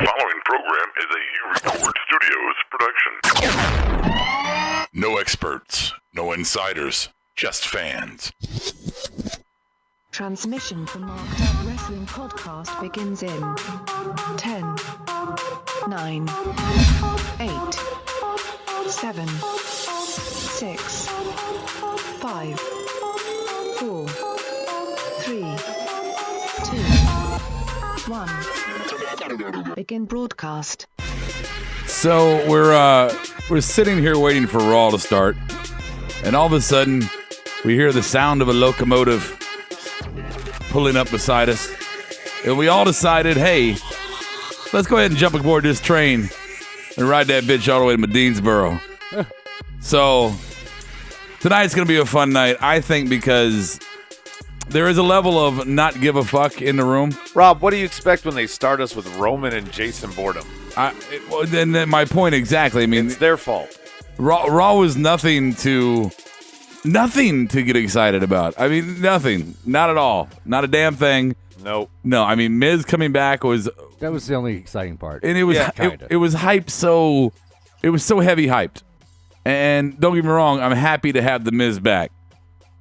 following program is a U-Record Studios production. No experts, no insiders, just fans. Transmission from Marked Up Wrestling Podcast begins in 10, 9, 8, 7, 6, 5, 4, 3, 2, 1. Begin broadcast. So we're sitting here waiting for Raw to start, and all of a sudden we hear the sound of a locomotive pulling up beside us, and we all decided, hey, let's go ahead and jump aboard this train and ride that bitch all the way to Medinesboro. So tonight's gonna be a fun night, I think, because there is a level of not give a fuck in the room. Rob, what do you expect when they start us with Roman and Jason Boredom? Then my point exactly. I mean, it's their fault. Raw was nothing to get excited about. I mean, nothing. Not at all. Not a damn thing. Nope. No, I mean, Miz coming back was... That was the only exciting part. And it was it was hyped so... It was so heavy hyped. And don't get me wrong, I'm happy to have the Miz back.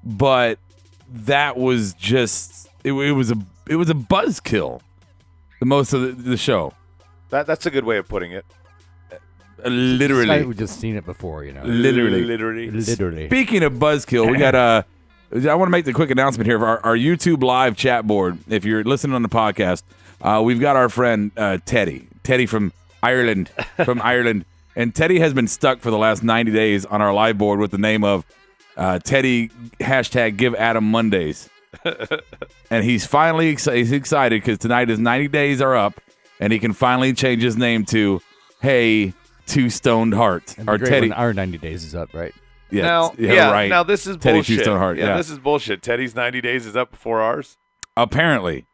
But that was just... It was a buzzkill. The most of the show. That's a good way of putting it. Literally. We've just seen it before, you know. Literally. Speaking of buzzkill, we got I want to make the quick announcement here of our YouTube live chat board. If you're listening on the podcast, we've got our friend Teddy from Ireland. And Teddy has been stuck for the last 90 days on our live board with the name of Teddy #GiveAdamMondays. And he's finally he's excited because tonight his 90 days are up, and he can finally change his name to Hey Two Stoned Heart. Or Teddy. Our 90 days is up, right? Yeah, right. Now this is Teddy bullshit. Two Stoned Heart. Yeah, this is bullshit. Teddy's 90 days is up before ours. Apparently.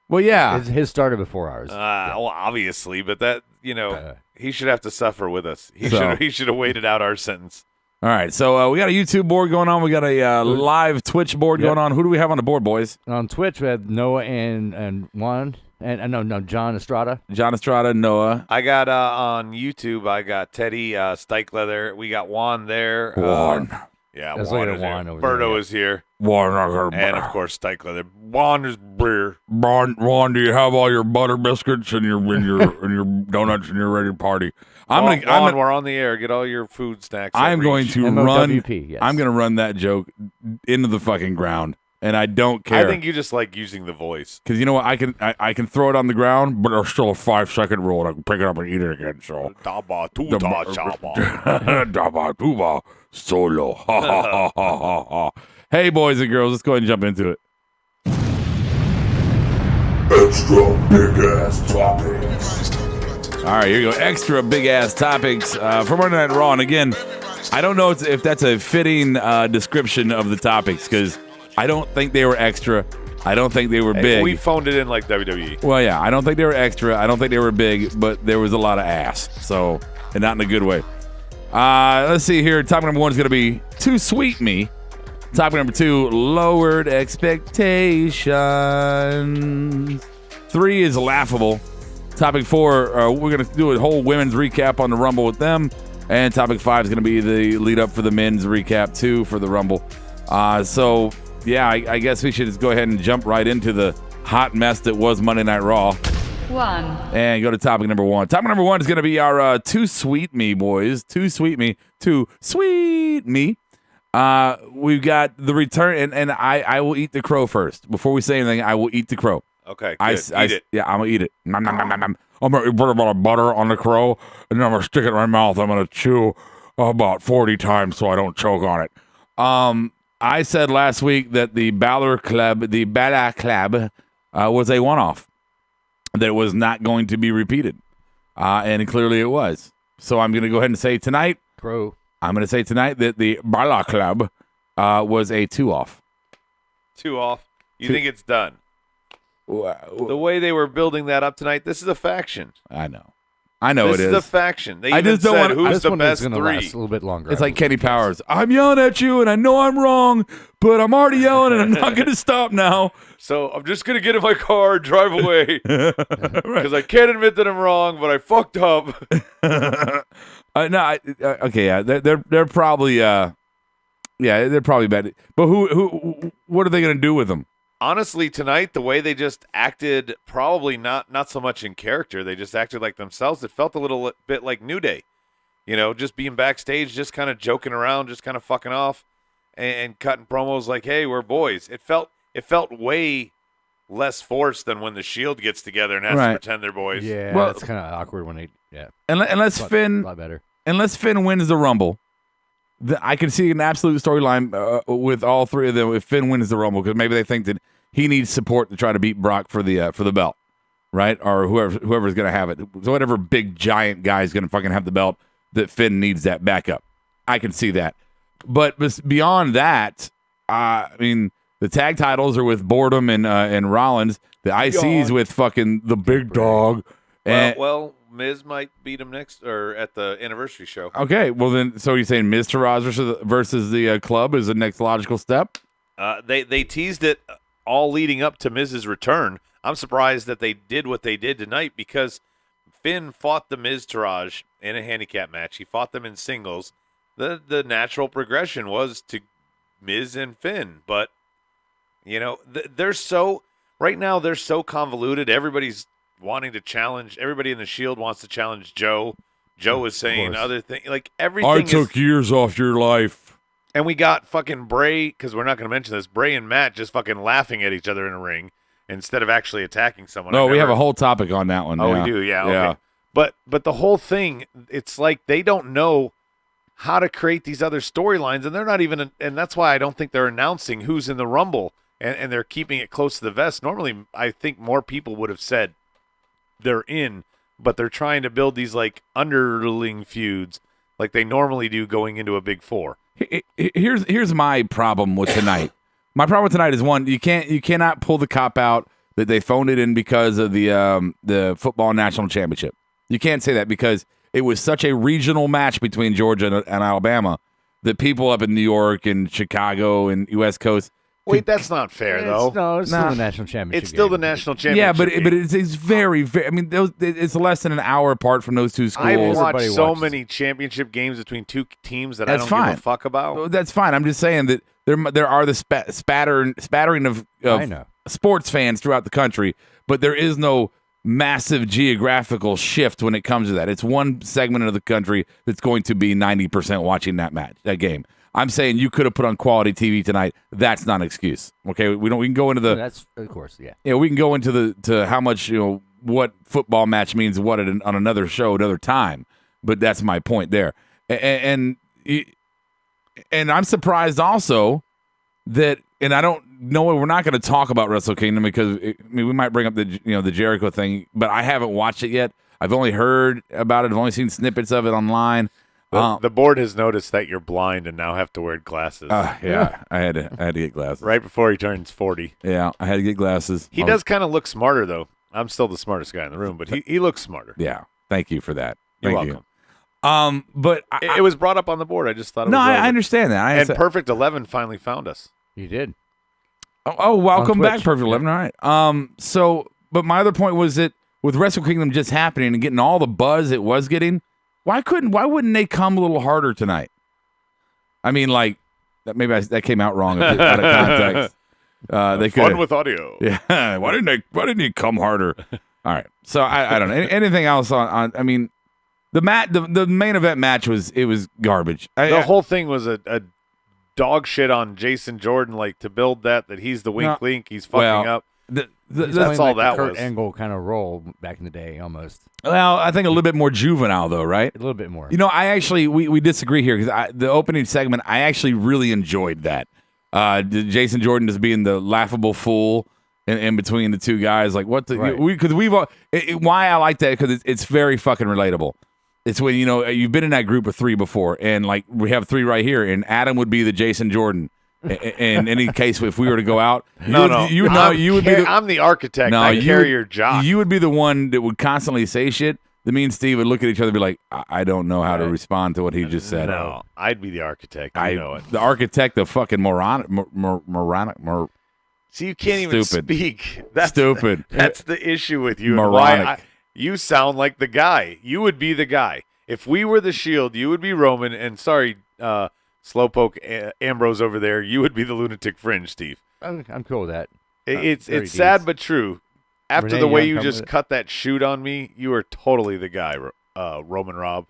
Well, yeah. His started before ours. Well, obviously, but that he should have to suffer with us. He should have waited out our sentence. All right, so we got a YouTube board going on. We got a live Twitch board going on. Who do we have on the board, boys? On Twitch, we have Noah and Juan. And no, John Estrada. John Estrada, Noah. I got on YouTube, I got Teddy Stikelether. We got Juan there. Juan. Yeah, That's Juan like is Juan here. over Berto there, is here. Juan, and, of course, Stikelether. Juan is beer. Juan, do you have all your butter biscuits and your donuts and you're ready to party? Juan, we're on the air. Get all your food snacks. I'm going to MOWP, yes. I'm going to run that joke into the fucking ground. And I don't care. I think you just like using the voice. Because you know what? I can throw it on the ground, but there's still a 5-second rule, and I can pick it up and eat it again. So Daba tuba chaba. Daba tuba solo. Ha ha ha ha ha. Hey, boys and girls, let's go ahead and jump into it. Extra big ass topics. All right, here you go. Extra big ass topics for Monday Night Raw. And again, I don't know if that's a fitting description of the topics because I don't think they were extra. I don't think they were big. We phoned it in like WWE. Well, yeah, I don't think they were extra. I don't think they were big, but there was a lot of ass. So, and not in a good way. Let's see here. Topic number 1 is going to be Too Sweet Me. Topic number 2, Lowered Expectations. 3 is Laughable. Topic 4, we're going to do a whole women's recap on the Rumble with them. And topic 5 is going to be the lead up for the men's recap, too, for the Rumble. So... yeah, I guess we should just go ahead and jump right into the hot mess that was Monday Night Raw. 1. And go to topic number 1. Topic number 1 is going to be our Too Sweet Me, boys. Too Sweet Me. Too Sweet Me. We've got the return, and I will eat the crow first. Before we say anything, I will eat the crow. Okay, good. Eat it. Yeah, I'm going to eat it. Nom, nom, nom, nom, nom. I'm going to put a bit of butter on the crow, and then I'm going to stick it in my mouth. I'm going to chew about 40 times so I don't choke on it. I said last week that the Balor Club was a one-off, that it was not going to be repeated, and clearly it was. So I'm going to go ahead and say tonight, that the Balor Club was a 2-off. 2 off. You think it's done? The way they were building that up tonight, this is a faction. I know. I know This it is a is. faction. They I even just don't said want- who's This the one best is gonna three. last a little bit longer. It's like Kenny Powers. I'm yelling at you, and I know I'm wrong, but I'm already yelling, and I'm not going to stop now. So I'm just gonna get in my car, and drive away, because I can't admit that I'm wrong, but I fucked up. Okay, yeah, they're probably they're probably bad. But what are they going to do with them? Honestly, tonight, the way they just acted, probably not so much in character. They just acted like themselves. It felt a little bit like New Day, just being backstage, just kind of joking around, just kind of fucking off, and cutting promos like, "Hey, we're boys." It felt way less forced than when the Shield gets together and has to pretend they're boys. Yeah, Well- it's kind of awkward when they. Yeah, Unless a Finn lot better. wins the Rumble, I can see an absolute storyline with all three of them if Finn wins the Rumble, because maybe they think that he needs support to try to beat Brock for the belt, right? Or whoever's going to have it. So whatever big giant guy is going to fucking have the belt, that Finn needs that backup. I can see that. But beyond that, I mean, the tag titles are with Boredom and Rollins. The IC's with fucking the big dog. And, Well, Miz might beat him next or at the anniversary show. okay, well then, so you're saying Miz Taraj versus the club is the next logical step? They teased it all leading up to Miz's return. I'm surprised that they did what they did tonight, because Finn fought the Miz Taraj in a handicap match. He fought them in singles. The natural progression was to Miz and Finn, but they're so right now they're so convoluted. Everybody's wanting to challenge. Everybody in the Shield wants to challenge Joe. Joe is saying other things. Like everything. I took years off your life. And we got fucking Bray, because we're not going to mention this. Bray and Matt just fucking laughing at each other in a ring instead of actually attacking someone. No, we have a whole topic on that one. Oh, yeah. we do, yeah. Okay. But the whole thing, it's like they don't know how to create these other storylines, and they're not even. And that's why I don't think they're announcing who's in the Rumble, and they're keeping it close to the vest. Normally, I think more people would have said they're in, but they're trying to build these like underling feuds like they normally do going into a big four. Here's my problem with tonight. My problem with tonight is, one, you cannot pull the cop out that they phoned it in because of the football national championship. You can't say that, because it was such a regional match between Georgia and Alabama that people up in New York and Chicago and West Coast. Wait, that's not fair, though. It's still the national championship. It's still game. the national Yeah, championship. but it's very, very. I mean, it's less than an hour apart from those two schools. I've watched Everybody so watches many championship games between two teams that That's I don't fine. give a fuck about. That's fine. I'm just saying that there are the spattering of I know. sports fans throughout the country, but there is no massive geographical shift when it comes to that. It's one segment of the country that's going to be 90% watching that game. I'm saying you could have put on quality TV tonight. That's not an excuse. Okay, we can go into the That's of course, yeah. Yeah, we can go into to how much what football match means what on another show, another time. But that's my point there, and I'm surprised also that, and I don't know, we're not going to talk about Wrestle Kingdom because we might bring up the the Jericho thing, but I haven't watched it yet. I've only heard about it. I've only seen snippets of it online. The board has noticed that you're blind and now have to wear glasses. Yeah, I had to get glasses right before he turns 40. Yeah, I had to get glasses. He does kind of look smarter, though. I'm still the smartest guy in the room, but he looks smarter. Yeah, thank you for that. You're Thank welcome. you. But It was brought up on the board. I just thought it no, was I relevant. understand that. And Perfect 11 finally found us. You did. Oh, welcome back, Twitch. Perfect 11. All right. But my other point was that with Wrestle Kingdom just happening and getting all the buzz it was getting, why wouldn't they come a little harder tonight? I mean, like, maybe that came out wrong out of context. They could Fun with audio. Yeah. Why didn't he come harder? All right. So I don't know. Anything else on I mean, the main event match was garbage. The whole thing was a dog shit on Jason Jordan, like to build that he's the wink link, he's fucking up. That's all that Kurt was. Angle kind of role back in the day, almost. Well, I think a little bit more juvenile though, right? A little bit more. I actually we disagree here because the opening segment I actually really enjoyed that. Jason Jordan just being the laughable fool in between the two guys, like what the Right. why I like that because it's very fucking relatable. It's when you've been in that group of three before, and like we have three right here, and Adam would be the Jason Jordan. In any case, if we were to go out, you would be. I'm the architect. No, I carry your jock. You would be the one that would constantly say shit me and Steve would look at each other and be like, I don't know how to respond to what he just said. No, I'd be the architect. You know it. The architect of fucking moronic. See, you can't even Stupid. speak. That's Stupid. That's the issue with you. and Moronic. why you sound like the guy. You would be the guy. If we were the Shield, you would be Roman. And sorry, Slowpoke Ambrose over there, you would be the Lunatic Fringe, Steve. I'm cool with that. It's very sad deep. but true. After Renee the way Young you come just with it. cut that shoot on me, you are totally the guy, Roman Rob.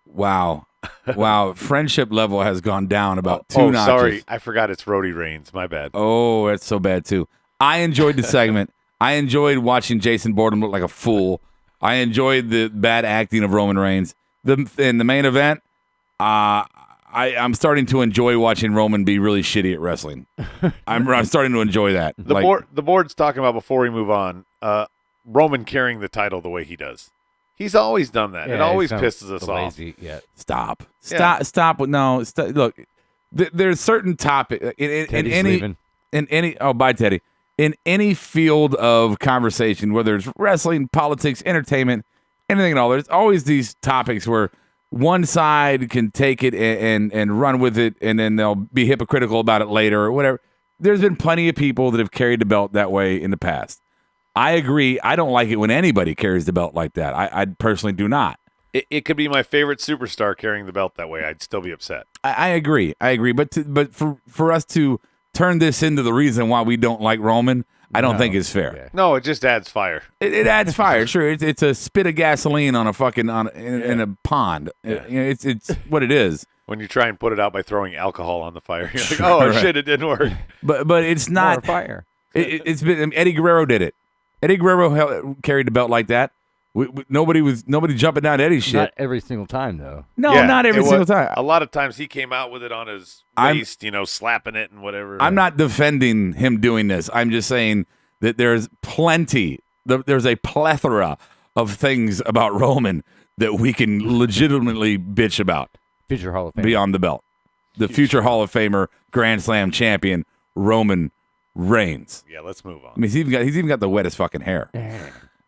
Wow. Wow. Friendship level has gone down about two notches. Sorry. I forgot it's Rhodey Reigns. My bad. Oh, that's so bad, too. I enjoyed the segment. I enjoyed watching Jason Bourne look like a fool. I enjoyed the bad acting of Roman Reigns. In the main event, I'm starting to enjoy watching Roman be really shitty at wrestling. I'm starting to enjoy that. The board's talking about, before we move on, Roman carrying the title the way he does. He's always done that. Yeah, It always he's not pisses us off. lazy yet. Stop. Yeah. Stop. No. Look, there's certain topic in Teddy's any leaving. in any. Oh, bye, Teddy. In any field of conversation, whether it's wrestling, politics, entertainment, anything at all, there's always these topics where one side can take it and run with it, and then they'll be hypocritical about it later or whatever. There's been plenty of people that have carried the belt that way in the past. I agree. I don't like it when anybody carries the belt like that. I personally do not. It could be my favorite superstar carrying the belt that way. I'd still be upset. I agree. But for us to turn this into the reason why we don't like Roman, I don't think is fair. Yeah. No, it just adds fire. It adds fire. Sure, it's a spit of gasoline on a fucking in a pond. Yeah. It's what it is. When you try and put it out by throwing alcohol on the fire, you're like, oh, Right. shit, it didn't work. But it's More not. fire. It's been Eddie Guerrero did it. Eddie Guerrero carried the belt like that. Nobody jumping down Eddie's shit. Not every single time, though. No, Yeah, not every it single was- time. A lot of times he came out with it on his I'm- waist, slapping it and whatever. I'm not defending him doing this. I'm just saying that there's there's a plethora of things about Roman that we can legitimately bitch about Future Hall of Fame. beyond the belt. The future Hall of Famer, Grand Slam champion, Roman Reigns. Yeah, let's move on. I mean, he's even got the wettest fucking hair.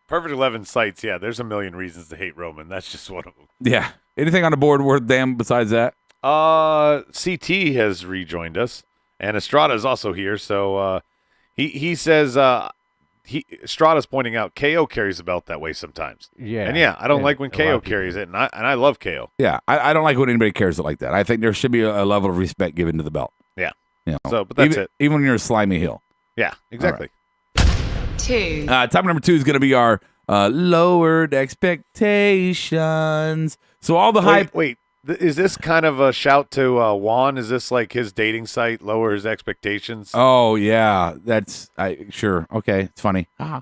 Perfect 11 sites. Yeah, there's a million reasons to hate Roman. That's just one of them. Yeah. Anything on the board worth damn besides that? CT has rejoined us, and Estrada is also here. So he says Estrada's pointing out KO carries the belt that way sometimes. Yeah. And I don't like when a lot KO of people carries it, and I love KO. Yeah. I don't like when anybody cares it like that. I think there should be a level of respect given to the belt. Yeah. You know, So, but that's even, it. Even when you're a slimy heel. Yeah, exactly. 2, Topic number 2 is going to be our lowered expectations. So all the hype. Wait. Is this kind of a shout to Juan? Is this like his dating site, lower his expectations? Oh yeah, sure. Okay, it's funny. I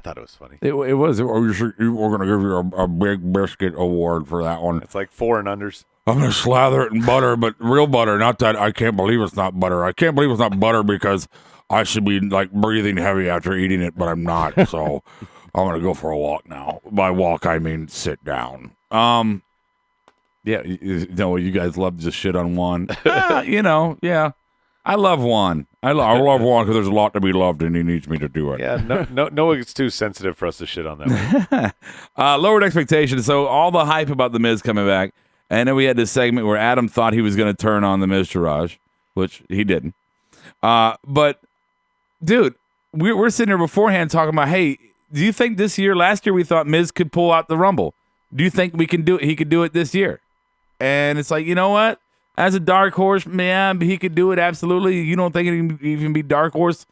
thought it was funny. It was. We're going to give you a big biscuit award for that one. It's like 4 and unders. I'm going to slather it in butter, but real butter, not that. I can't believe it's not butter. I can't believe it's not butter because I should be like breathing heavy after eating it, but I'm not. So I'm going to go for a walk now. By walk, I mean sit down. Yeah, you guys love to just shit on Juan. Yeah. I love Juan. I love Juan because there's a lot to be loved, and he needs me to do it. Yeah, no, it's too sensitive for us to shit on that one. Lowered expectations. So all the hype about The Miz coming back, and then we had this segment where Adam thought he was going to turn on The Miz Taraj, which he didn't. But, dude, we're sitting here beforehand talking about, hey, do you think last year we thought Miz could pull out the Rumble? Do you think we can do it? He could do it this year? And it's like, you know what? As a dark horse, man, he could do it, absolutely. You don't think it can even be dark horse?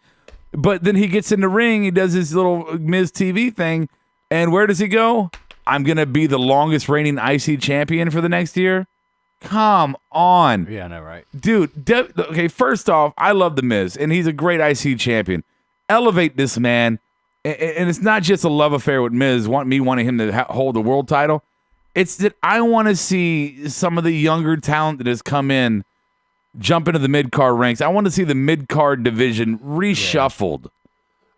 But then he gets in the ring, he does his little Miz TV thing, and where does he go? I'm going to be the longest reigning IC champion for the next year? Come on. Yeah, I know, right? Dude, okay, first off, I love The Miz, and he's a great IC champion. Elevate this man, and it's not just a love affair with Miz, wanting him to hold the world title. It's that I want to see some of the younger talent that has come in jump into the mid-card ranks. I want to see the mid-card division reshuffled.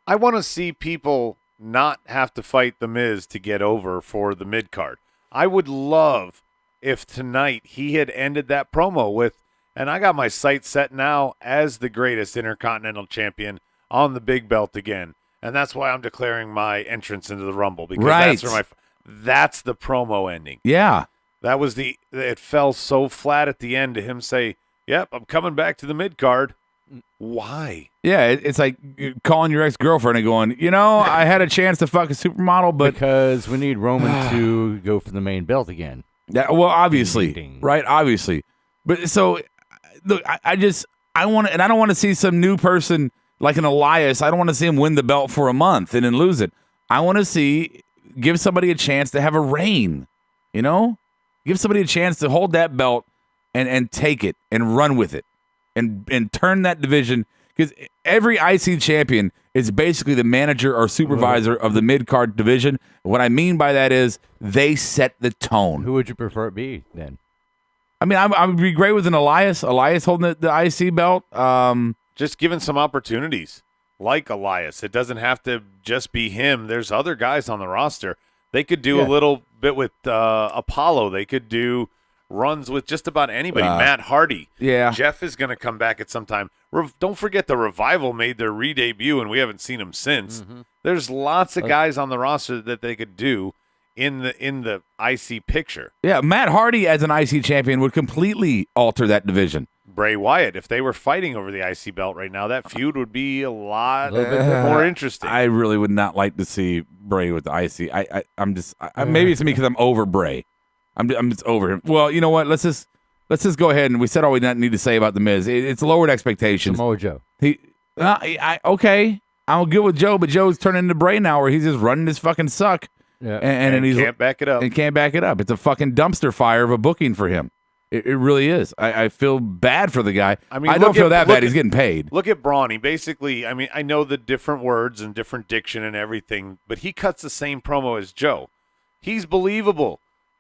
I want to see people not have to fight The Miz to get over for the mid-card. I would love if tonight he had ended that promo with, and I got my sights set now as the greatest Intercontinental Champion on the big belt again. And that's why I'm declaring my entrance into the Rumble, because Right. That's the promo ending. Yeah. That was it fell so flat at the end to him say, "Yep, I'm coming back to the mid card." Why? Yeah, it's like calling your ex-girlfriend and going, I had a chance to fuck a supermodel, but because we need Roman to go for the main belt again. yeah, well, obviously, Ding. right? Obviously, but so look, I want to, and I don't want to see some new person like an Elias. I don't want to see him win the belt for a month and then lose it. I want to give somebody a chance to have a reign. Give somebody a chance to hold that belt and take it and run with it. And turn that division, because every IC champion is basically the manager or supervisor of the mid-card division. What I mean by that is they set the tone. Who would you prefer it be then? I mean, I would be great with an Elias holding the IC belt. Just given some opportunities like Elias. It doesn't have to just be him. There's other guys on the roster. They could do a little bit with Apollo. They could do runs with just about anybody. Matt Hardy. Yeah. Jeff is going to come back at some time. Don't forget the Revival made their re-debut, and we haven't seen them since. Mm-hmm. There's lots of guys on the roster that they could do in the IC picture. Yeah, Matt Hardy as an IC champion would completely alter that division. Bray Wyatt, if they were fighting over the IC belt right now, that feud would be a lot more interesting. I really would not like to see Bray with the IC. I'm just maybe it's me because I'm over Bray. I'm just over him. Well, you know what? Let's just go ahead and we said all we need to say about the Miz. It's lowered expectations. Samoa Joe. Okay, I'm good with Joe, but Joe's turning into Bray now, where he's just running his fucking suck, and he can't back it up. And can't back it up. It's a fucking dumpster fire of a booking for him. It really is. I feel bad for the guy. I mean, I don't feel that bad. He's getting paid. Look at Braun. He basically, I mean, I know the different words and different diction and everything, but he cuts the same promo as Joe. He's believable.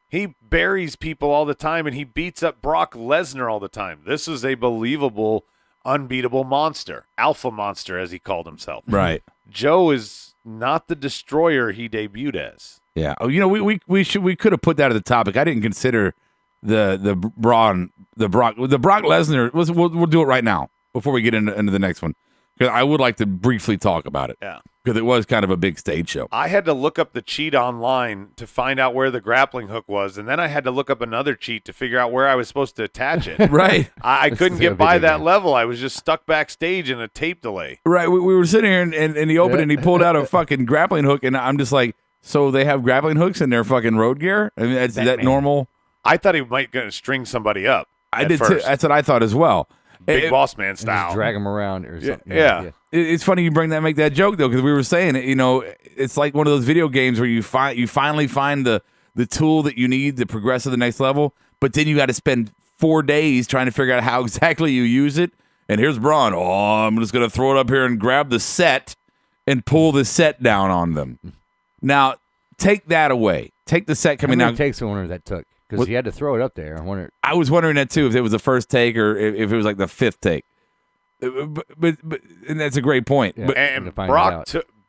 He buries people all the time, and he beats up Brock Lesnar all the time. This is a believable, unbeatable monster. Alpha monster, as he called himself. Right. Joe is not the destroyer he debuted as. Yeah. Oh, we could have put that at the topic. I didn't consider the Brock Lesnar. We'll do it right now before we get into the next one, because I would like to briefly talk about it. Yeah. Because it was kind of a big stage show. I had to look up the cheat online to find out where the grappling hook was, and then I had to look up another cheat to figure out where I was supposed to attach it. Right. I couldn't get by that level. I was just stuck backstage in a tape delay. Right. We were sitting here in the open, and he pulled out a fucking grappling hook, and I'm just like, so they have grappling hooks in their fucking road gear? I mean, is that normal? I thought he might going to string somebody up. I did too. That's what I thought as well. Big boss man style. Just drag him around or something. Yeah. It's funny you make that joke though, because we were saying it's like one of those video games where you finally find the tool that you need to progress to the next level, but then you got to spend 4 days trying to figure out how exactly you use it. And here's Braun. Oh, I'm just gonna throw it up here and grab the set and pull the set down on them. Now take that away. Take the set coming down. How many takes I wonder that took? Because he had to throw it up there. I was wondering that too, if it was the first take or if it was like the fifth take. But and that's a great point. Yeah, but and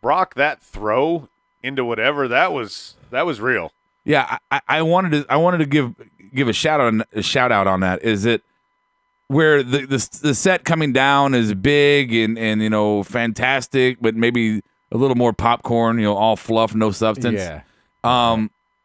Brock that throw into whatever that was real. Yeah, I wanted to give a shout out on that. Is it where the set coming down is big and fantastic, but maybe a little more popcorn, all fluff, no substance. Yeah.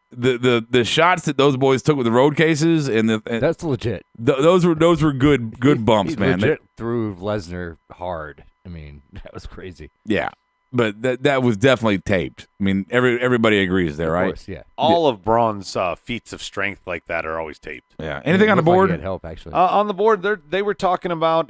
The shots that those boys took with the road cases and that's legit. Those were good bumps, he man. Legit threw Lesnar hard. I mean, that was crazy. Yeah, but that was definitely taped. I mean, everybody agrees there, right? Of course, yeah. All of Braun's feats of strength like that are always taped. Yeah. Anything on the board? Like he had help actually. On the board, they were talking about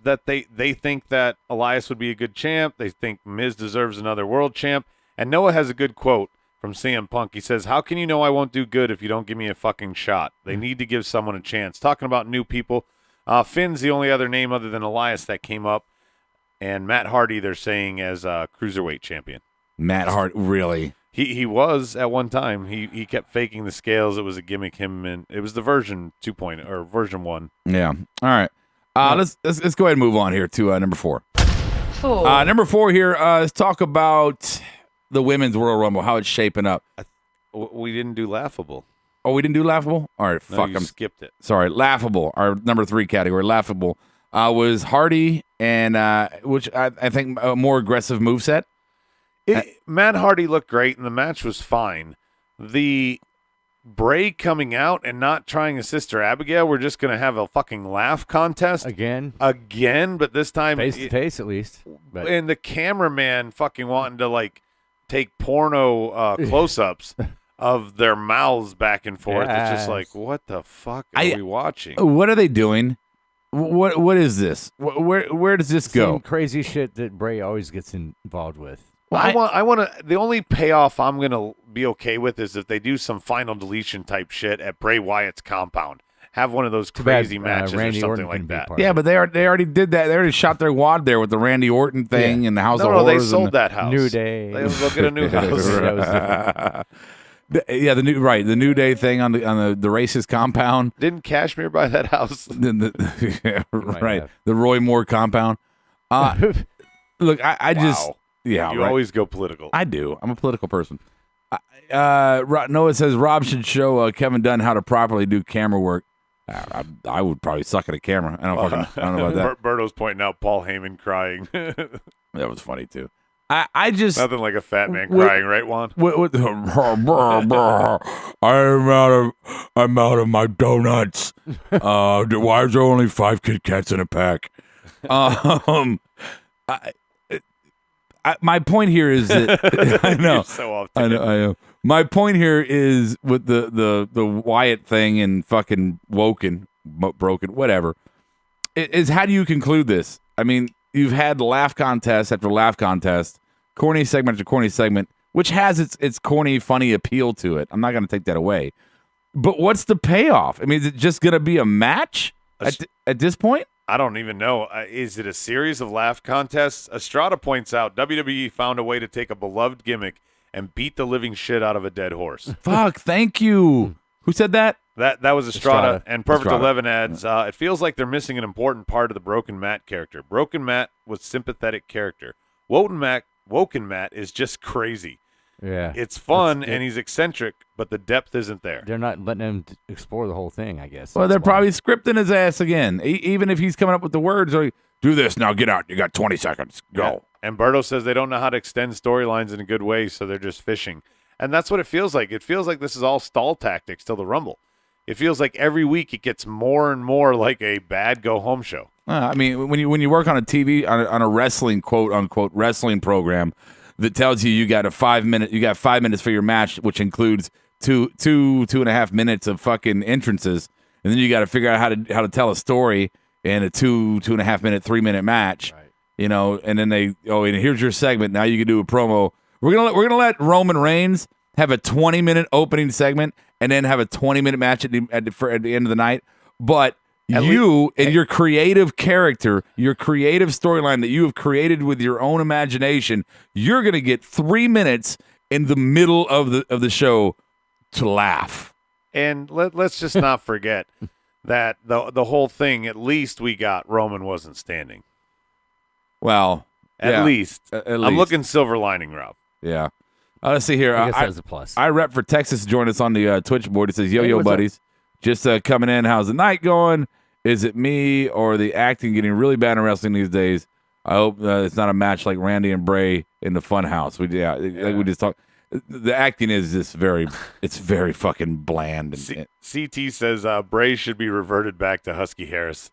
that they think that Elias would be a good champ. They think Miz deserves another world champ. And Noah has a good quote from CM Punk. He says, "How can you know I won't do good if you don't give me a fucking shot? They need to give someone a chance." Talking about new people. Finn's the only other name other than Elias that came up. And Matt Hardy, they're saying, as cruiserweight champion. Matt Hardy, really? He was at one time. He kept faking the scales. It was a gimmick. It was the version 2.0 or version 1. Yeah. All right. Let's go ahead and move on here to number 4. 4. Number 4 here. Let's talk about the Women's Royal Rumble, how it's shaping up. We didn't do Laughable. Oh, we didn't do Laughable? All right, No, fuck, you I'm skipped it. sorry. Laughable, our number 3 category, Laughable, was Hardy and which I think a more aggressive moveset. Matt Hardy looked great, and the match was fine. the Bray coming out and not trying his sister Abigail. We're just going to have a fucking laugh contest Again, but this time face to face at least. But and the cameraman fucking wanting to like take porno close-ups of their mouths back and forth. It's just like, what the fuck are we watching? What are they doing? What is this? Where does this go? Some crazy shit that Bray always gets involved with. Well, I want to. The only payoff I'm gonna be okay with is if they do some final deletion type shit at Bray Wyatt's compound. Have one of those crazy matches or Randy something Orton like can be that. part of Yeah, it. but they already did that. They already shot their wad there with the Randy Orton thing and the House of No, they Horrors. sold that house. New Day. They'll get a new house. That was different. Yeah, the New Day thing on the racist compound. Didn't Cashmere buy that house? Yeah, right, have. the Roy Moore compound. Look, I just yeah, You right. always go political. I do. I'm a political person. Noah says Rob should show Kevin Dunn how to properly do camera work. I would probably suck at a camera. I don't know about that. Berto's pointing out Paul Heyman crying. That was funny too. I just Nothing like a fat man crying, right, Juan? what I'm out of my donuts. Why is there only 5 Kit Kats in a pack? My point here is that I know. You're so off. I know. My point here is with the Wyatt thing and fucking broken, whatever, is how do you conclude this? I mean, you've had laugh contest after laugh contest, corny segment after corny segment, which has its corny, funny appeal to it. I'm not going to take that away. But what's the payoff? I mean, is it just going to be a match at this point? I don't even know. Is it a series of laugh contests? Estrada points out WWE found a way to take a beloved gimmick and beat the living shit out of a dead horse. Fuck, thank you. Who said that? That was Estrada. And Perfect Estrada. 11 adds, it feels like they're missing an important part of the Broken Matt character. Broken Matt was sympathetic character. Woken Matt is just crazy. Yeah. It's fun and he's eccentric, but the depth isn't there. They're not letting him explore the whole thing, I guess. Well, That's they're why. probably scripting his ass again. Even if he's coming up with the words, or do this now, get out. You got 20 seconds. Go. Yeah. And Berto says they don't know how to extend storylines in a good way, so they're just fishing. And that's what it feels like. It feels like this is all stall tactics till the Rumble. It feels like every week it gets more and more like a bad go-home show. I mean, when you work on a TV on a wrestling quote unquote wrestling program that tells you got 5 minutes for your match, which includes two and a half minutes of fucking entrances, and then you got to figure out how to tell a story in a 2.5 minute, 3 minute match. Right. You know, and then and here's your segment. Now you can do a promo. We're gonna let Roman Reigns have a 20-minute opening segment and then have a 20-minute match at the end of the night. But your creative character, your creative storyline that you have created with your own imagination, you're gonna get 3 minutes in the middle of the show to laugh. And let's just not forget that the whole thing, at least we got Roman wasn't standing. Well, At least. At I'm least. looking silver lining, Rob. Yeah. Let's see here. I guess that's a plus. I rep for Texas to join us on the Twitch board. It says, yo, what's buddies. Just coming in. How's the night going? Is it me or the acting getting really bad in wrestling these days? I hope it's not a match like Randy and Bray in the Fun House. Like we just talked. The acting is just it's very fucking bland. CT says Bray should be reverted back to Husky Harris.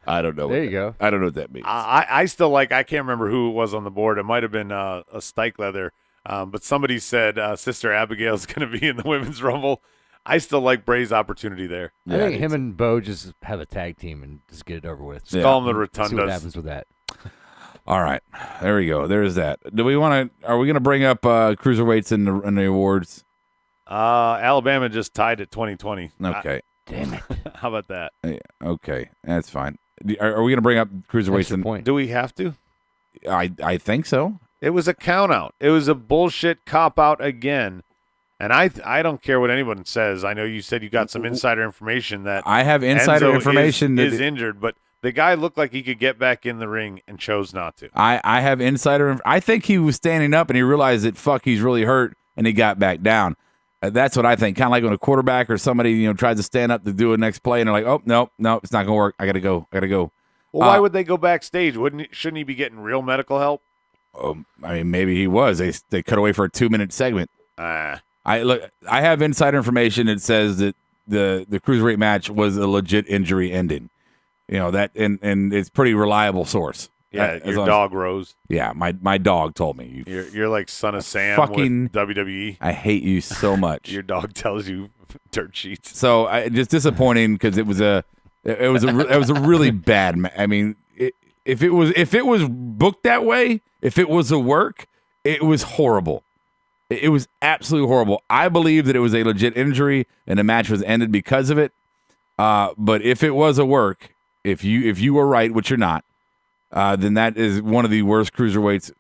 I don't know. There you go. I don't know what that means. I still I can't remember who it was on the board. It might have been a Stike Leather, but somebody said Sister Abigail's going to be in the Women's Rumble. I still like Bray's opportunity there. I think him and Bo just have a tag team and just get it over with. Just call them the See what Rotundas. happens with that. All right, there we go. There's that. Do we want to? Are we going to bring up cruiserweights in the awards? Alabama just tied at 2020. Okay. Damn it. How about that? Yeah, okay, that's fine. Are we going to bring up cruiserweights? Extra point. Do we have to? I think so. It was a count out. It was a bullshit cop out again. And I don't care what anyone says. I know you said you got some insider information that I have insider Enzo information is injured, but the guy looked like he could get back in the ring and chose not to. I have insider. I think he was standing up and he realized that he's really hurt and he got back down. That's what I think. Kind of like when a quarterback or somebody tries to stand up to do a next play and they're like, oh no, it's not gonna work. I gotta go. Well, why would they go backstage? Shouldn't he be getting real medical help? I mean, maybe he was. They cut away for a 2-minute segment. I have insider information that says that the cruiserweight match was a legit injury ending. You know that, and it's pretty reliable source. Yeah, As your long dog Rose. Yeah, my dog told me. You're like Son of Sam fucking with WWE. I hate you so much. Your dog tells you dirt sheets. So just disappointing because it was a really bad. I mean, if it was booked that way, if it was a work, it was horrible. It was absolutely horrible. I believe that it was a legit injury and the match was ended because of it. But if it was a work, if you were right, which you're not, then that is one of the worst cruiserweights.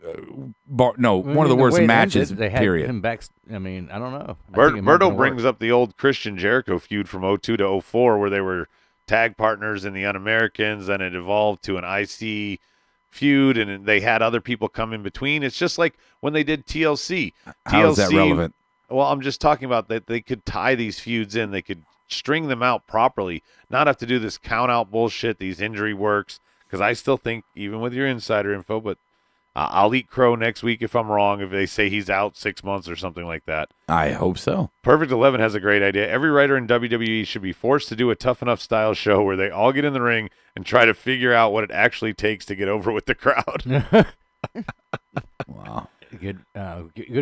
One of the worst matches. They had period. him back. I mean, I don't know. Berto brings up the old Christian Jericho feud from 02 to 04 where they were tag partners in the Un-Americans, and it evolved to an IC feud, and they had other people come in between. It's just like when they did TLC. How is that relevant? Well, I'm just talking about that they could tie these feuds in. They could string them out properly, not have to do this count-out bullshit, these injury works, because I still think, even with your insider info, but I'll eat crow next week if I'm wrong, if they say he's out 6 months or something like that. I hope so. Perfect 11 has a great idea. Every writer in WWE should be forced to do a Tough Enough style show where they all get in the ring and try to figure out what it actually takes to get over with the crowd. Wow. Good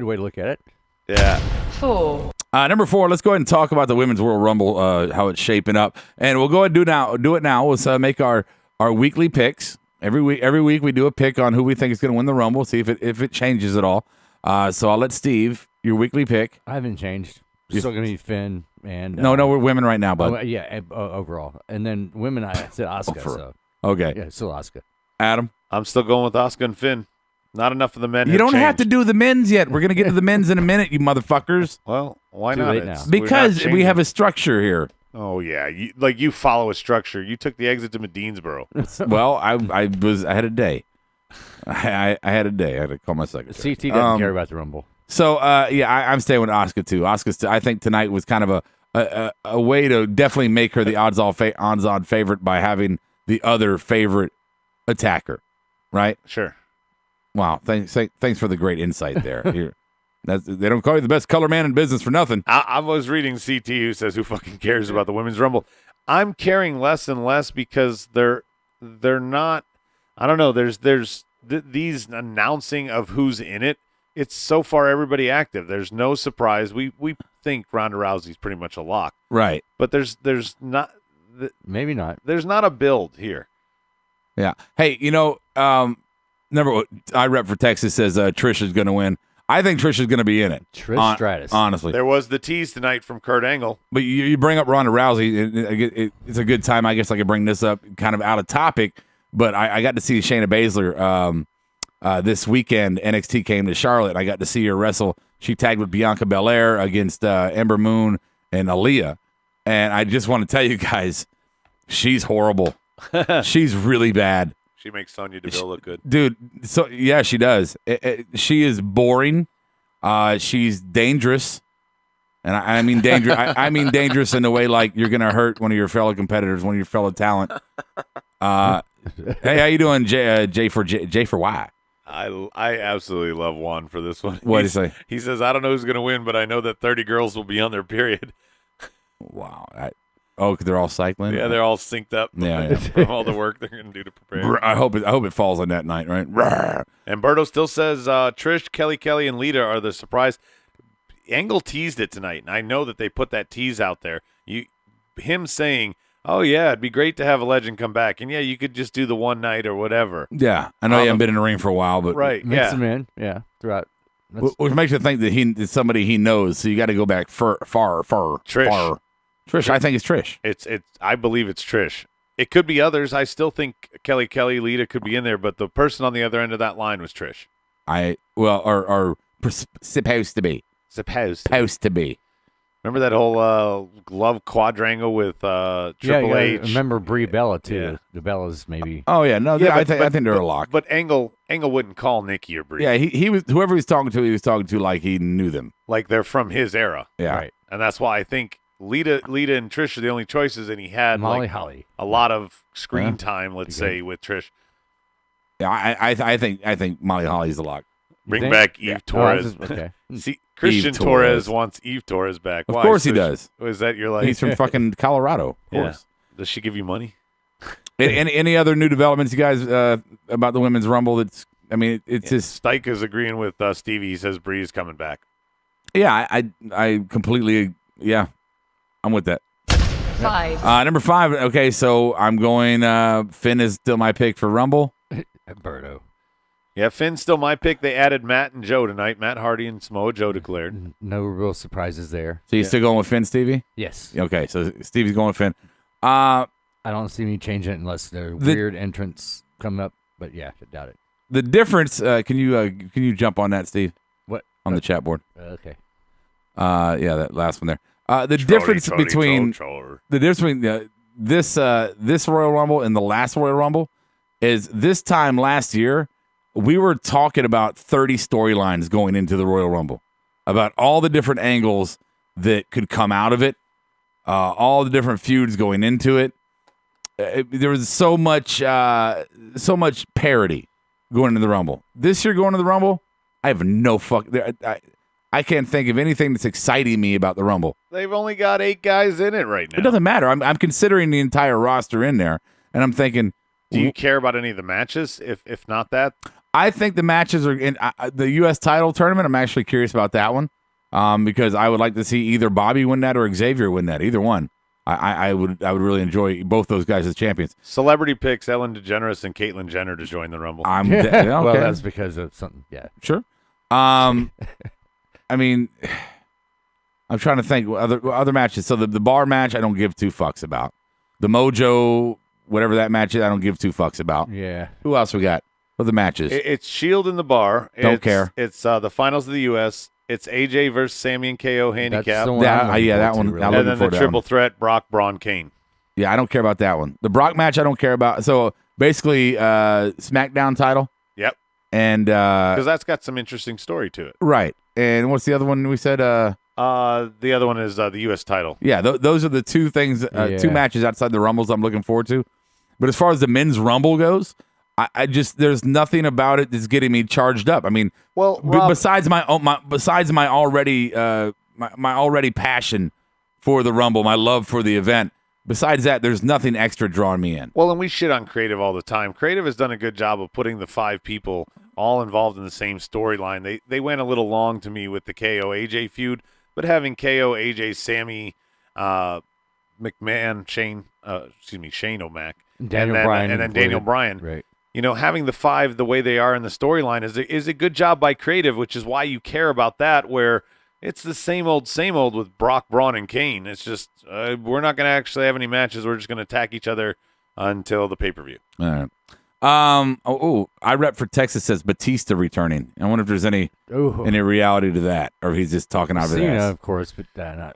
way to look at it. Yeah. 4, Number 4, let's go ahead and talk about the Women's World Rumble, how it's shaping up. And we'll go ahead and do it now. Let's make our weekly picks. Every week we do a pick on who we think is going to win the Rumble, see if it changes at all. So I'll let Steve, your weekly pick. I haven't changed. Still going to be Finn and... No, we're women right now, bud. Overall. And then women, I said Asuka. So. Okay. Yeah, still Asuka. Adam? I'm still going with Asuka and Finn. Not enough of the men. You don't have to do the men's yet. We're going to get to the men's in a minute, you motherfuckers. Well, why Too not? late now. Because we have a structure here. Oh, yeah. You follow a structure. You took the exit to Medinesboro. Well, I had a day. I had a day. I had to call my secretary. CT doesn't care about the Rumble. So, I'm staying with Asuka, too. I think tonight was kind of a way to definitely make her the odds-on favorite by having the other favorite attacker, right? Sure. Wow. Thanks for the great insight there. They don't call you the best color man in business for nothing. I was reading CT who says who fucking cares about the Women's Rumble. I'm caring less and less because they're not. I don't know. There's these announcing of who's in it. It's so far everybody active. There's no surprise. We think Ronda Rousey's pretty much a lock, Right. but there's not. Maybe not. There's not a build here. Yeah. Hey, number one, I rep for Texas says Trish is going to win. I think Trish is going to be in it. Trish Stratus. Honestly. There was the tease tonight from Kurt Angle. But you bring up Ronda Rousey. It's a good time. I guess I could bring this up kind of out of topic. But I got to see Shayna Baszler this weekend. NXT came to Charlotte. I got to see her wrestle. She tagged with Bianca Belair against Ember Moon and Aaliyah. And I just want to tell you guys, she's horrible. She's really bad. She makes Sonya Deville look good. Dude, so yeah, she does. She is boring. She's dangerous. And I mean dangerous. I mean dangerous in the way like you're going to hurt one of your fellow competitors, one of your fellow talent. Hey, how you doing, J for Y? I absolutely love Juan for this one. What did he say? He says, I don't know who's going to win, but I know that 30 girls will be on their period. Wow. Because they're all cycling? Yeah, they're all synced up from all the work they're going to do to prepare. I hope it falls on that night, right? And Berto still says Trish, Kelly, and Lita are the surprise. Angle teased it tonight, and I know that they put that tease out there. Him saying, oh, yeah, it'd be great to have a legend come back. And, yeah, you could just do the one night or whatever. Yeah. I know you haven't been in the ring for a while, but right, Mix them in, throughout. Which makes you think that it's somebody he knows, so you got to go back far. Trish. Trish, I think it's Trish. I believe it's Trish. It could be others. I still think Kelly, Lita could be in there, but the person on the other end of that line was Trish. Or supposed to be. Supposed to be. Remember that whole glove quadrangle with Triple H? Remember Brie Bella too. Yeah. The Bellas maybe. Oh yeah, no, I think they're a lock. But Angle wouldn't call Nikki or Brie. Yeah, he was whoever he was talking to like he knew them. Like they're from his era. Yeah, right. And that's why I think Lita and Trish are the only choices, and he had Molly Holly. a lot of screen time, let's say, with Trish. Yeah, I think Molly Holly's the lock. Bring think? back Eve Torres. Okay. See, Christian Eve Torres Torres. wants Eve Torres back. Of Why? course he So does. Was that your like? He's from fucking Colorado. Of Yeah. course. Does she give you money? Any other new developments, you guys, about the women's rumble? That's, I mean, it's just, Stike is agreeing with Stevie. He says Bree's coming back. yeah, I completely, yeah, I'm with that. 5, Number 5. Okay, so I'm going. Finn is still my pick for Rumble. Berto. Yeah, Finn's still my pick. They added Matt and Joe tonight. Matt Hardy and Samoa Joe declared. No real surprises there. So you still going with Finn, Stevie? Yes. Okay, so Stevie's going with Finn. I don't see me changing it unless there are weird entrants come up. But yeah, I doubt it. The difference. Can you jump on that, Steve? What? On the chat board? Okay. Yeah, that last one there. The difference between this Royal Rumble and the last Royal Rumble is this time last year we were talking about 30 storylines going into the Royal Rumble, about all the different angles that could come out of it, all the different feuds going into it. There was so much parody going into the Rumble. This year going to the Rumble, I have no fuck. I can't think of anything that's exciting me about the Rumble. They've only got 8 guys in it right now. It doesn't matter. I'm considering the entire roster in there, and I'm thinking, Do you care about any of the matches? If not that, I think the matches are in the U.S. title tournament. I'm actually curious about that one because I would like to see either Bobby win that or Xavier win that. Either one. I would really enjoy both those guys as champions. celebrity picks Ellen DeGeneres and Caitlyn Jenner to join the Rumble. Okay. Well, that's because of something. Yeah. Sure. I mean, I'm trying to think other matches. So the bar match, I don't give 2 fucks about. The Mojo, whatever that match is, I don't give 2 fucks about. Yeah. Who else we got? What are the matches? It's Shield in the bar. Don't care. It's the finals of the U.S. It's AJ versus Sammy and KO handicap. That's the one That- I'm looking that forward one- to, really. I'm and looking then the forward to that triple one. threat: Brock, Braun, Kane. Yeah, I don't care about that one. The Brock match, I don't care about. So basically, SmackDown title. Yep, And because that's got some interesting story to it. right. And what's the other one we said? The other one is the U.S. title. Yeah, those are the 2 things, 2 Yeah. matches outside the Rumbles I'm looking forward to. But as far as the men's Rumble goes, I just there's nothing about it that's getting me charged up. I mean, Well, Rob, besides my already my already passion for the Rumble, my love for the event. Besides that, there's nothing extra drawing me in. well, and we shit on Creative all the time. Creative has done a good job of putting the 5 people all involved in the same storyline. They went a little long to me with the KO AJ feud, but having KO AJ, Sammy, McMahon, Shane O'Mac, Daniel and then, Bryan and then before Daniel the- Bryan. Right. You know, having the 5 the way they are in the storyline is a good job by Creative, which is why you care about that. Where it's the same old with Brock, Braun, and Kane. It's just we're not going to actually have any matches. We're just going to attack each other until the pay-per-view. All right. I rep for Texas says Batista returning. I wonder if there's any Ooh. reality to that, or if he's just talking out of his Cena, ass. of course, but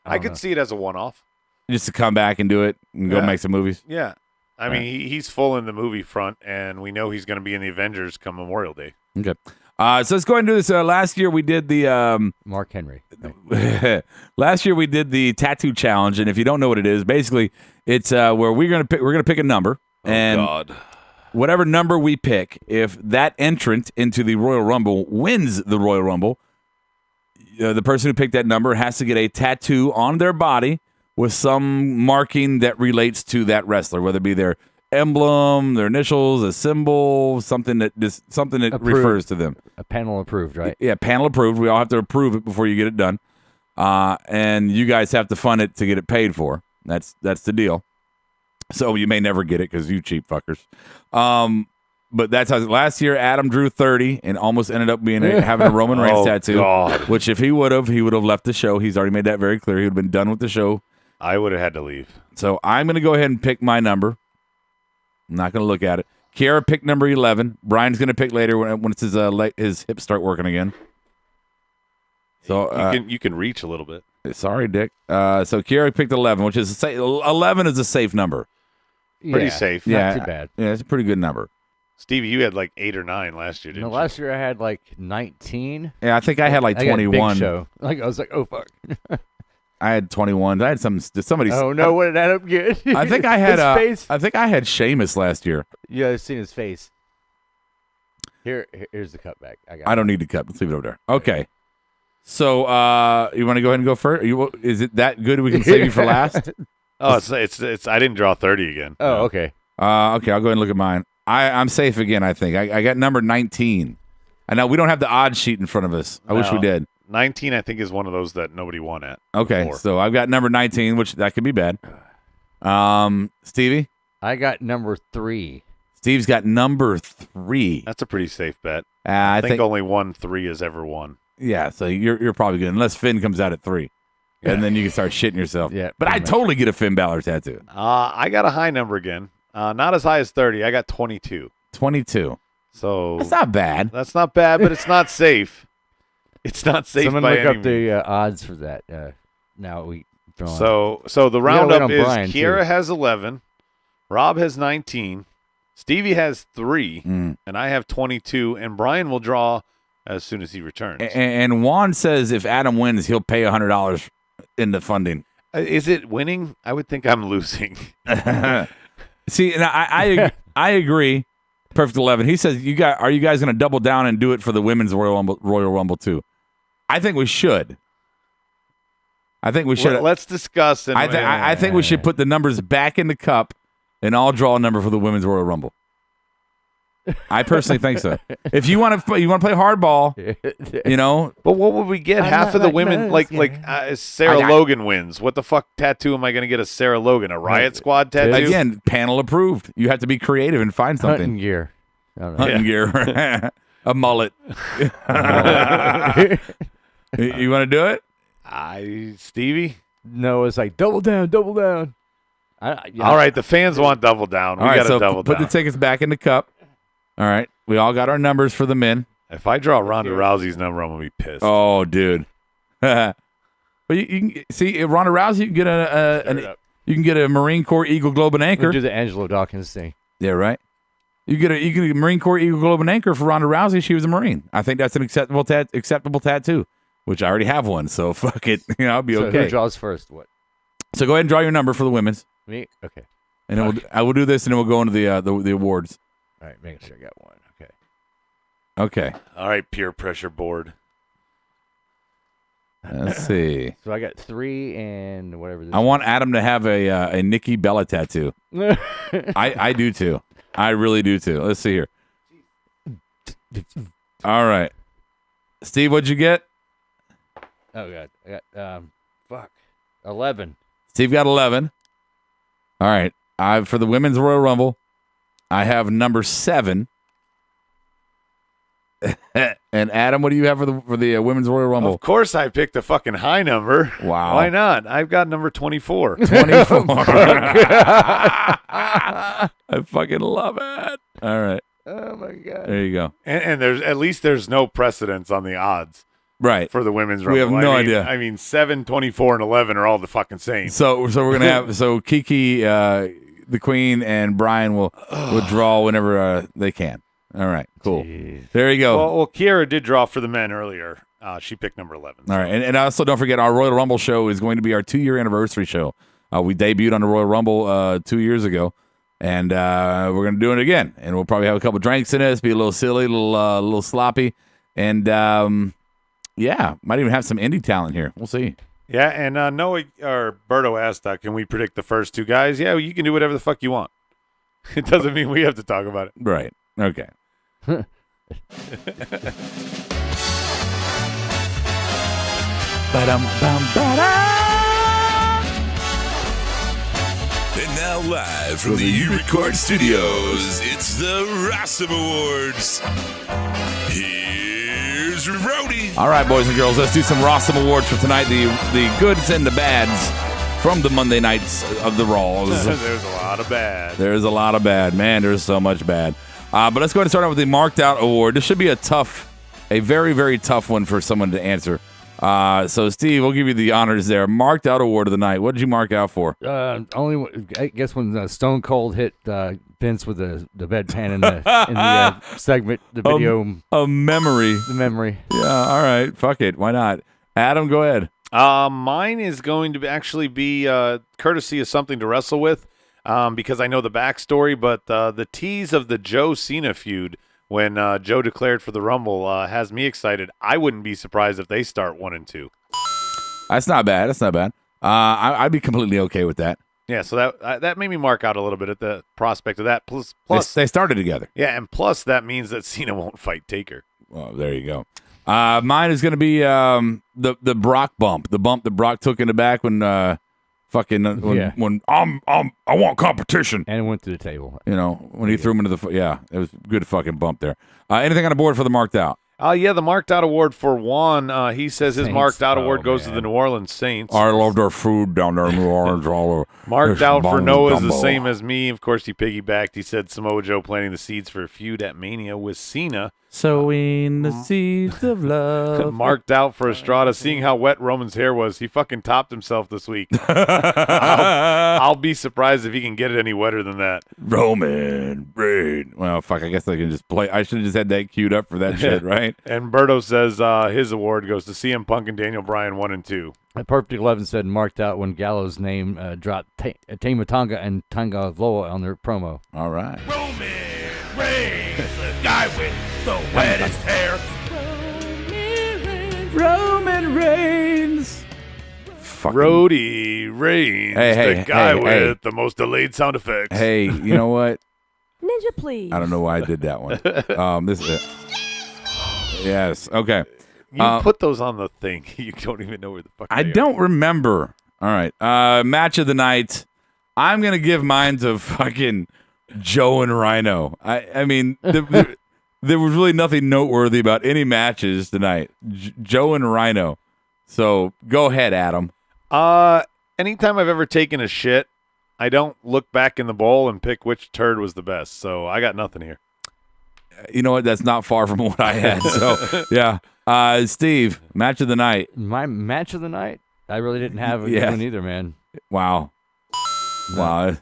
I could see it as a one-off. Just to come back and do it and go Yeah. make some movies. Yeah. I mean, he's full in the movie front, and we know he's going to be in the Avengers come Memorial Day. Okay. So let's go ahead and do this. Last year we did the Mark Henry. last year we did the tattoo challenge, and if you don't know what it is, basically it's where we're gonna pick a number, and God. whatever number we pick, if that entrant into the Royal Rumble wins the Royal Rumble, the person who picked that number has to get a tattoo on their body with some marking that relates to that wrestler, whether it be their emblem, their initials, a symbol, something that Approved. refers to them. A panel approved, right? Yeah, panel approved. We all have to approve it before you get it done, and you guys have to fund it to get it paid for. That's the deal. So you may never get it because you cheap fuckers. But that's how last year Adam drew 30 and almost ended up being having a Roman Reigns Oh, tattoo. God. Which if he would have left the show. He's already made that very clear. He would have been done with the show. I would have had to leave. So I'm going to go ahead and pick my number. I'm not going to look at it. Kiara picked number 11. Brian's going to pick later when it's his hips start working again. So You can reach a little bit. sorry, Dick. So Kiara picked 11, which is 11 is a safe number. Pretty Yeah, safe. Not Yeah, too bad. Yeah, it's a pretty good number. Stevie, you had like 8 or 9 last year, didn't No, last year I had like 19. Yeah, I think I had like I got a big 21. show. Like I was like, oh fuck. I had 21. I had somebody. Oh no, what did that up get? I think I had his face. I think I had Sheamus last year. Yeah, I've seen his face. Here's the cutback. I don't need the cup. Let's leave it over there. Okay. So you want to go ahead and go first? Is it that good we can save you for last? Oh, it's. I didn't draw 30 again. Oh, okay. Okay, I'll go ahead and look at mine. I'm safe again, I think. I got number 19. I know we don't have the odd sheet in front of us. I wish we did. 19, I think, is one of those that nobody won at. Okay, before. so I've got number 19, which that could be bad. Stevie? I got number 3. Steve's got number 3. That's a pretty safe bet. I think only 3 has ever won. Yeah, so you're probably good, unless Finn comes out at 3. And then you can start shitting yourself. Yeah, but I totally get a Finn Balor tattoo. I got a high number again. Not as high as 30. I got 22. 22. So that's not bad. That's not bad, but it's not safe. It's not safe. Someone by look any up means. the odds for that. Now we draw. So the roundup is Brian, Kiera too. has 11, Rob has 19, Stevie has 3, and I have 22, and Brian will draw as soon as he returns. And Juan says if Adam wins, he'll pay $100 in the funding. Is it winning? I would think I'm losing. See, and I agree. Perfect 11. He says, are you guys going to double down and do it for the women's Royal Rumble too? I think we should. Well, let's discuss. I think we should put the numbers back in the cup, and I'll draw a number for the women's Royal Rumble. I personally think so. If you want to play hardball, But what would we get? Half of the women, Sarah Logan wins. What the fuck tattoo am I going to get a Sarah Logan? A Riot Squad tattoo? Again, panel approved. You have to be creative and find something. Hunting gear. I don't know. Hunting gear. A mullet. You want to do it? Stevie? No, it's like double down, double down. All right, the fans want double down. We got to double put down. the tickets back in the cup. All right, we all got our numbers for the men. If I draw Ronda Rousey's number, I'm going to be pissed. Oh, dude. But you can see Ronda Rousey. You can get a Marine Corps Eagle Globe and Anchor. We'll do the Angelo Dawkins thing. Yeah, right. You get a Marine Corps Eagle Globe and Anchor for Ronda Rousey. She was a Marine. I think that's an acceptable tattoo, which I already have one. So fuck it. I'll be okay. Who draws first? What? So go ahead and draw your number for the women's. Me? Okay. And then I will do this, and then we'll go into the awards. All right, making sure I got one. Okay. Okay. All right, peer pressure board. Let's see. So I got 3 and whatever. This I want Adam to have a Nikki Bella tattoo. I do too. I really do too. Let's see here. All right. Steve, what'd you get? Oh god, I got 11. Steve got 11. All right. For the women's Royal Rumble, I have number 7. And Adam, what do you have for the women's Royal Rumble? Of course, I picked a fucking high number. Wow. Why not? I've got number 24. 24. I fucking love it. All right. Oh my god. There you go. And there's no precedence on the odds. Right. For the women's We Rumble. have no idea. I mean, 7, 24, and 11 are all the fucking same. So we're gonna have Kiki, the Queen, and Brian will draw whenever they can. All right, cool. Jeez. There you go. Well, Kiera did draw for the men earlier. She picked number 11. All right, and also don't forget our Royal Rumble show is going to be our 2-year anniversary show. We debuted on the Royal Rumble 2 years ago, and we're gonna do it again. And we'll probably have a couple drinks in us, be a little silly, a little sloppy, and yeah, might even have some indie talent here. We'll see. Yeah, and Noah or Berto asked, can we predict the first 2 guys? Yeah, you can do whatever the fuck you want. It doesn't mean we have to talk about it. Right. Okay. And now live from the U-Record Studios, it's the Rossum Awards. Here's Rowdy. All right, boys and girls, let's do some Rossum Awards for tonight. The goods and the bads from the Monday nights of the Raws. There's a lot of bad. There's a lot of bad. Man, there's so much bad. But let's go ahead and start out with the Marked Out Award. This should be a very, very tough one for someone to answer. So, Steve, we'll give you the honors there. Marked Out Award of the night. What did you mark out for? I guess when Stone Cold hit Vince with the bedpan in the segment, the video, A memory. the memory. Yeah, all right. Fuck it. Why not? Adam, go ahead. Mine is going to actually be courtesy of something to wrestle with because I know the backstory, but the tease of the Joe Cena feud when Joe declared for the Rumble has me excited. I wouldn't be surprised if they start 1-2. That's not bad. That's not bad. I'd be completely okay with that. Yeah, so that made me mark out a little bit at the prospect of that. Plus they started together. Yeah, and plus that means that Cena won't fight Taker. Well, there you go. Mine is going to be the Brock bump, the bump that Brock took in the back when I want competition, and it went to the table. You know, when he threw him into the it was a good fucking bump there. Anything on the board for the marked out? The marked out award for Juan. He says his Saints. marked out award goes to the New Orleans Saints. I love their food down there in New Orleans. All Marked out for Noah is the same as me. Of course, he piggybacked. He said Samoa Joe planting the seeds for a feud at Mania with Cena. Sowing the seeds of love. Marked out for Estrada. Seeing how wet Roman's hair was, he fucking topped himself this week. I'll be surprised if he can get it any wetter than that. Roman Reigns. Well, fuck, I guess I can just play. I should have just had that queued up for that shit, right? And Berto says his award goes to CM Punk and Daniel Bryan 1-2. Perfect 11 said marked out when Gallows' name dropped Tama Tonga and Tanga Loa on their promo. All right. Roman Reigns, the guy with the wettest hair. Roman Reigns. Brody Reigns, the guy with the most delayed sound effects. Hey, you know what? Ninja, please. I don't know why I did that one. This is it. Yes. Okay. You put those on the thing. You don't even know where the fuck I they are. don't remember. All right. Match of the night. I'm going to give mine to fucking Joe and Rhino. I mean, there was really nothing noteworthy about any matches tonight. Joe and Rhino. So go ahead, Adam. Anytime I've ever taken a shit, I don't look back in the bowl and pick which turd was the best. So I got nothing here. You know what? That's not far from what I had. So, yeah. Steve, match of the night. My match of the night? I really didn't have a good one either, man. Wow. Wow.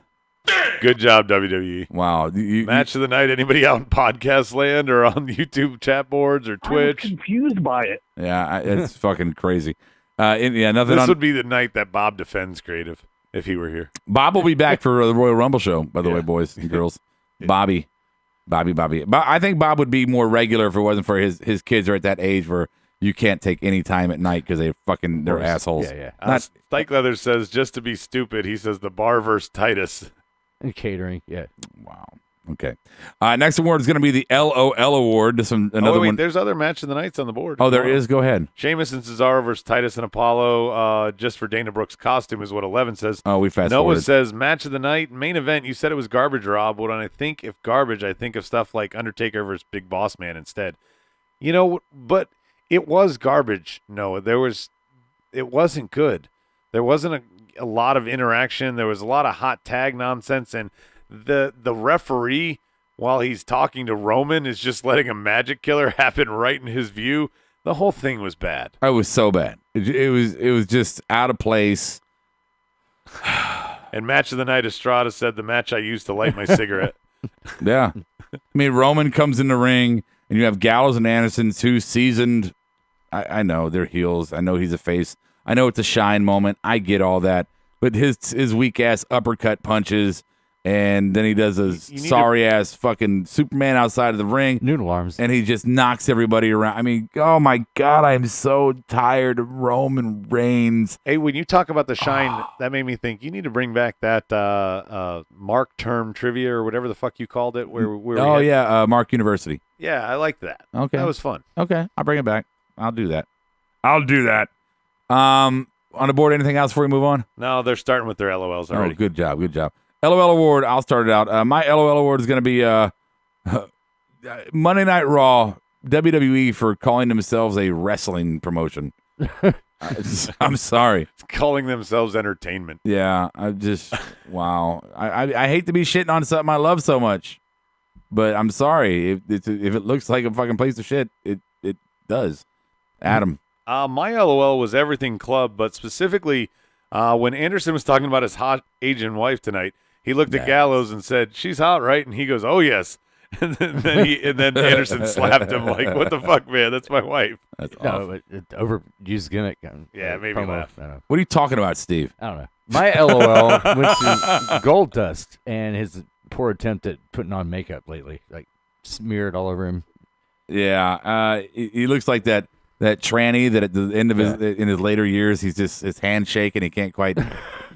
Good job, WWE. Wow. Match of the night. Anybody out in podcast land or on YouTube chat boards or Twitch? I'm confused by it. Yeah, it's fucking crazy. Nothing. This would be the night that Bob defends creative if he were here. Bob will be back for the Royal Rumble show, by the way, boys and girls. Bobby. I think Bob would be more regular if it wasn't for his kids are at that age where you can't take any time at night because they're assholes. Yeah. Stike Leather says, just to be stupid, he says the bar versus Titus. And catering, yeah. Wow. Okay. Next award is going to be the LOL award. Another one. There's other match of the nights on the board. Oh, there is. Go ahead. Sheamus and Cesaro versus Titus and Apollo. Just for Dana Brooks' costume is what 11 says. Oh, we fast Noah forward. says match of the night, main event. You said it was garbage, Rob. But when I think of garbage, I think of stuff like Undertaker versus Big Boss Man instead. You know, but it was garbage. Noah, it wasn't good. There wasn't a lot of interaction. There was a lot of hot tag nonsense, and the referee, while he's talking to Roman, is just letting a magic killer happen right in his view. The whole thing was bad. It was so bad. It was just out of place. And match of the night, Estrada said the match I used to light my cigarette. Yeah. I mean, Roman comes in the ring, and you have Gallows and Anderson, two seasoned. I know they're heels. I know he's a face. I know it's a shine moment. I get all that. But his weak-ass uppercut punches, and then he does a sorry-ass fucking Superman outside of the ring. Noodle arms. And he just knocks everybody around. I mean, oh, my God, I'm so tired of Roman Reigns. Hey, when you talk about the shine, that made me think you need to bring back that Mark term trivia or whatever the fuck you called it. Mark University. Yeah, I like that. Okay. That was fun. Okay, I'll bring it back. I'll do that. On the board, anything else before we move on? No, they're starting with their LOLs already. Oh, good job. LOL award, I'll start it out. My LOL award is going to be Monday Night Raw, WWE for calling themselves a wrestling promotion. I'm sorry. Calling themselves entertainment. Yeah, wow. I hate to be shitting on something I love so much, but I'm sorry. If it looks like a fucking place of shit, it does. Adam. My LOL was Everything Club, but specifically when Anderson was talking about his hot Asian wife tonight, he looked at Gallows and said, "She's hot, right?" And he goes, "Oh yes." And then Anderson slapped him like, "What the fuck, man? That's my wife." That's awful. No, but overused gimmick. Yeah, maybe laugh. I don't know. What are you talking about, Steve? I don't know. My LOL went to Gold Dust and his poor attempt at putting on makeup lately. Like, smeared all over him. Yeah, he looks like that tranny that at the end of in his later years, he's just his hand shaking. He can't quite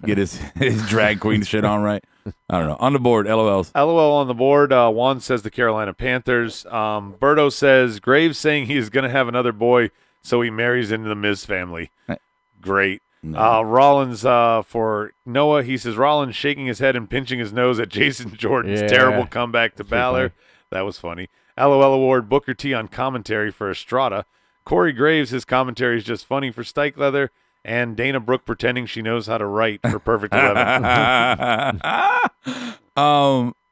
get his drag queen shit on right. I don't know. On the board, LOLs. LOL on the board. Juan says the Carolina Panthers. Berto says Graves saying he is going to have another boy, so he marries into the Miz family. Great. No. Rollins for Noah. He says Rollins shaking his head and pinching his nose at Jason Jordan's terrible comeback to Balor. That was funny. LOL award Booker T on commentary for Estrada. Corey Graves, his commentary is just funny for Stike Leather. And Dana Brooke pretending she knows how to write for Perfect 11.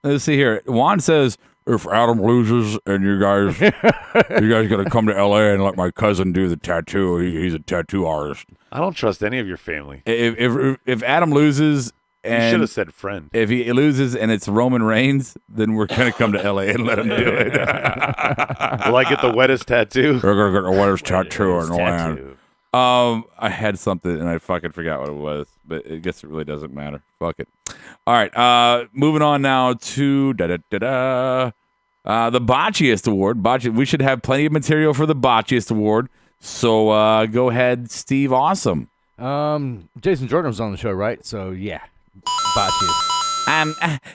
Let's see here. Juan says, if Adam loses and you guys got to come to L.A. and let my cousin do the tattoo, he's a tattoo artist. I don't trust any of your family. If Adam loses and you should have said friend. If he loses and it's Roman Reigns, then we're going to come to L.A. and let him do it. Will I get the wettest tattoo? We're going to get the wettest tattoo in the land. I had something and I fucking forgot what it was, but I guess it really doesn't matter. Fuck it. All right. Moving on now to the Botchiest Award. We should have plenty of material for the Botchiest Award. So go ahead, Steve. Awesome. Jason Jordan was on the show, right? So yeah, Botchiest.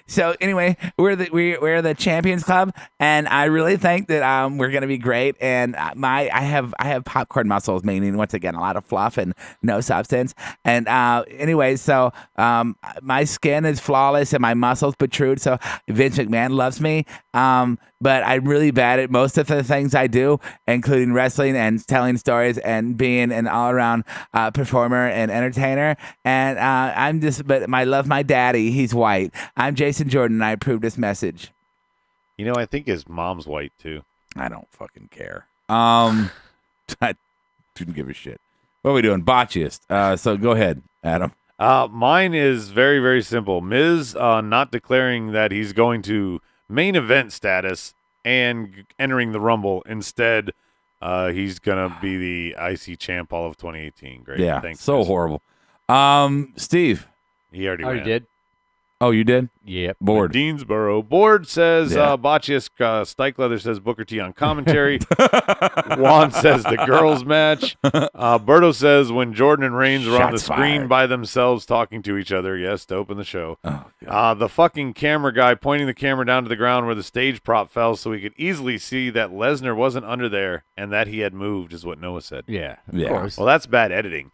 So anyway, we're the Champions Club, and I really think that we're gonna be great. And I have popcorn muscles, meaning once again a lot of fluff and no substance. And anyway, so my skin is flawless and my muscles protrude. So Vince McMahon loves me. But I'm really bad at most of the things I do, including wrestling and telling stories and being an all-around performer and entertainer. And but I love my daddy. He's white. I'm Jason Jordan, and I approve this message. You know, I think his mom's white, too. I don't fucking care. I didn't give a shit. What are we doing? Botchiest. So go ahead, Adam. Mine is very, very simple. Miz not declaring that he's going to main event status and entering the Rumble. Instead, he's going to be the IC champ all of 2018. Great. Yeah, thanks, so Miz. horrible. Steve. He already I went. did. Oh, you did? Yep. Board. Deansboro. Board says Botchiest. Stike Leather says Booker T on commentary. Juan says the girls match. Berto says when Jordan and Reigns were on the Shots screen fired. by themselves talking to each other. Yes, to open the show. Oh, God. The fucking camera guy pointing the camera down to the ground where the stage prop fell so we could easily see that Lesnar wasn't under there and that he had moved is what Noah said. Yeah, of Yeah. course. Well, that's bad editing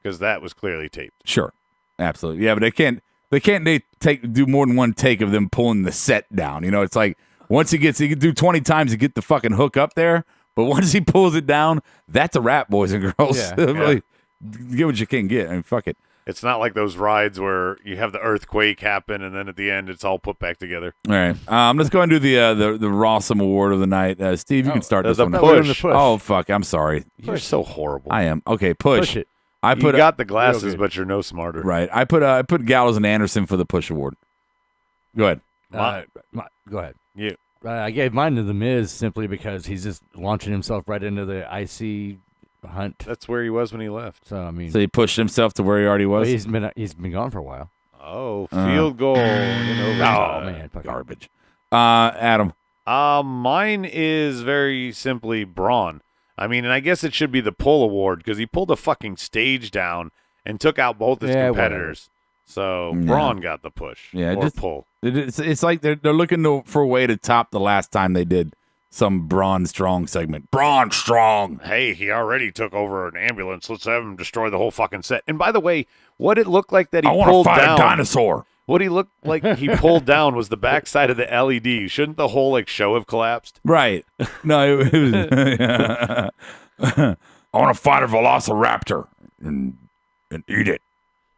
because that was clearly taped. Sure. Absolutely. Yeah, but they can't do more than one take of them pulling the set down. You know, it's like once he can do 20 times to get the fucking hook up there, but once he pulls it down, that's a wrap, boys and girls. Yeah. Really, get what you can get. I mean, fuck it. It's not like those rides where you have the earthquake happen and then at the end it's all put back together. All right. Let's go and do the Rawsome Award of the night. Steve, you can start this there's one. a We're doing push. the push. Oh, fuck. I'm sorry. You're so horrible. I am. Okay, push. Push it. I You put got the glasses, Real good. but you're no smarter. right. I put Gallows and Anderson for the push award. Go ahead. Go ahead. You. I gave mine to The Miz simply because he's just launching himself right into the IC hunt. That's where he was when he left. So I mean, So he pushed himself to where he already well, was. he's been gone for a while. Oh, field goal. in Oh overtime. man, fucking Garbage. Adam. Mine is very simply Braun. I mean, and I guess it should be the pull award because he pulled a fucking stage down and took out both his Yeah, competitors. So Yeah. Braun got the push. Yeah, or just- pull. It's like they're looking for a way to top the last time they did some Braun Strong segment. Braun Strong. Hey, he already took over an ambulance. Let's have him destroy the whole fucking set. And by the way, what it looked like that he I want to pulled fight down. a dinosaur. What he looked like he pulled down was the backside of the LED. Shouldn't the whole show have collapsed? Right. No, it was. I want to fight a velociraptor and eat it.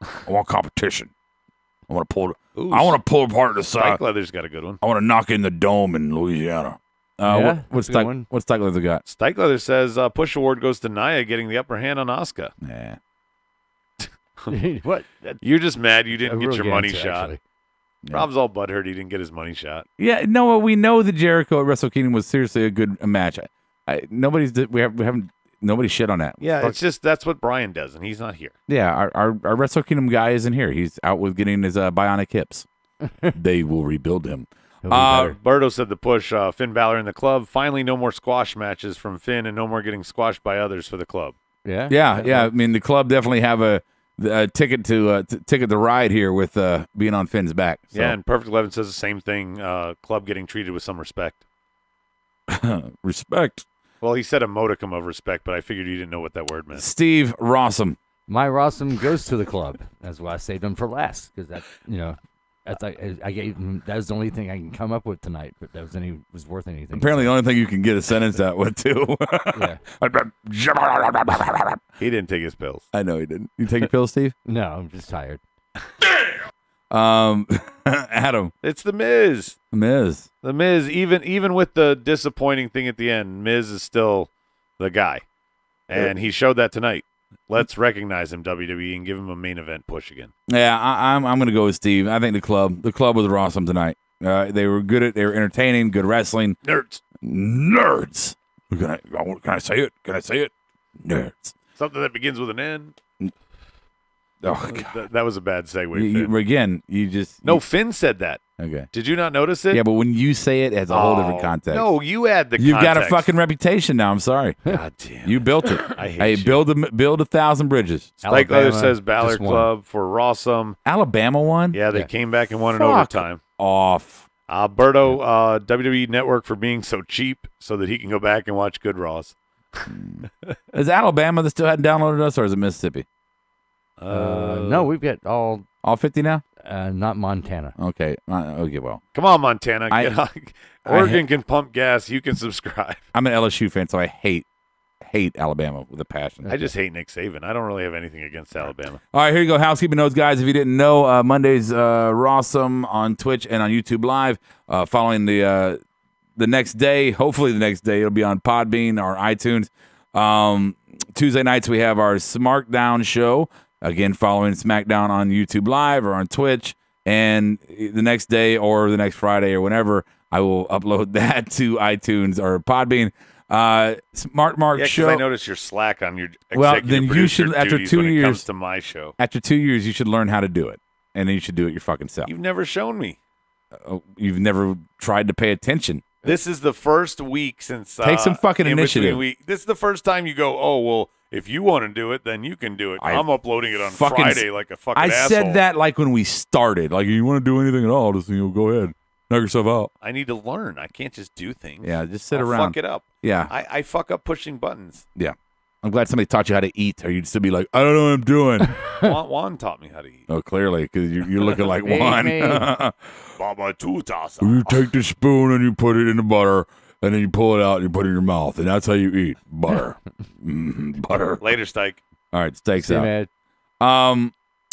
I want competition. I want to pull. Ooh, I want to pull apart the Spike side. Leather's got a good one. I want to knock in the dome in Louisiana. Yeah, What's that's a good one. What's Leather got? Spike Leather says push award goes to Nia getting the upper hand on Asuka. Nah. what? You're just mad you A didn't get real your good money answer, shot. actually. Rob's all butthurt he didn't get his money shot. Yeah, no, we know that Jericho at Wrestle Kingdom was seriously a good match. Nobody shit on that. Yeah, Fuck. it's just that's what Brian does, and he's not here. Yeah, our Wrestle Kingdom guy isn't here. He's out with getting his bionic hips. They will rebuild him. He'll be better. Berto said the push, Finn Balor in the club. Finally, no more squash matches from Finn and no more getting squashed by others for the club. Yeah. Yeah. I mean, the club definitely have a ticket to ride here with being on Finn's back. So. Yeah, and Perfect 11 says the same thing. Club getting treated with some respect. Respect. Well, he said a modicum of respect, but I figured you didn't know what that word meant. Steve Rossum. My Rossum goes to the club. That's why I saved him for last, because that, that's I gave him. That was the only thing I can come up with tonight, but that was worth anything. Apparently, the only thing you can get a sentence out with too. Yeah. He didn't take his pills. I know he didn't. You take your pills, Steve? No, I'm just tired. Adam. It's the Miz. Miz. The Miz, even with the disappointing thing at the end, Miz is still the guy. And he showed that tonight. Let's recognize him, WWE, and give him a main event push again. Yeah, I'm going to go with Steve. I think the club was awesome tonight. They were entertaining, good wrestling. Nerds. Can I say it? Nerds. Something that begins with an N. Oh, God. That was a bad segue. No, Finn said that. Okay. Did you not notice it? Yeah, but when you say it, it has a whole different context. No, you add the You've context. got a fucking reputation now. I'm sorry. God damn. You built it. I hate you. Build 1,000 bridges. Like Alabama Leather says, Balor just won. Club for Rawsome. Alabama won? Yeah, they Yeah. came back and won in Fuck overtime. off. Berto, WWE Network for being so cheap so that he can go back and watch good Raws. Is Alabama that still hadn't downloaded us, or is it Mississippi? No, we've got all 50 now? not Montana. Okay. Okay, well. Come on, Montana. I- Get on. Oregon can pump gas. You can subscribe. I'm an LSU fan, so I hate Alabama with a passion. I just hate Nick Saban. I don't really have anything against Alabama. All right, here you go. Housekeeping notes, guys. If you didn't know, Monday's Rawsome on Twitch and on YouTube Live. Following the next day, hopefully the next day, it'll be on Podbean or iTunes. Tuesday nights, we have our SmackDown show. Again, following SmackDown on YouTube Live or on Twitch. And the next day or the next Friday or whenever, I will upload that to iTunes or Podbean. Smart Mark Yeah, show. because I noticed you're slack on your Well, executive then you producer should, after duties 2 when it years- comes to my show. After 2 years, you should learn how to do it. And then you should do it your fucking self. You've never shown me. You've never tried to pay attention. This is the first week since Take some fucking in between initiative. This is the first time you go, oh well, if you want to do it, then you can do it. I'm uploading it on fucking- Friday like a fucking I asshole. said that like when we started. Like, you want to do anything at all, just go ahead. Knock yourself out. I need to learn. I can't just do things. Yeah, just sit I'll around. Fuck it up. Yeah, I fuck up pushing buttons. yeah. I'm glad somebody taught you how to eat, or you'd still be like, I don't know what I'm doing. Juan taught me how to eat. Oh, clearly, because you're looking like Eat one. me. Baba tutasa. You take the spoon and you put it in the butter, and then you pull it out and you put it in your mouth, and that's how you eat butter. Butter. Later, Stike. All right, steaks See, out. man,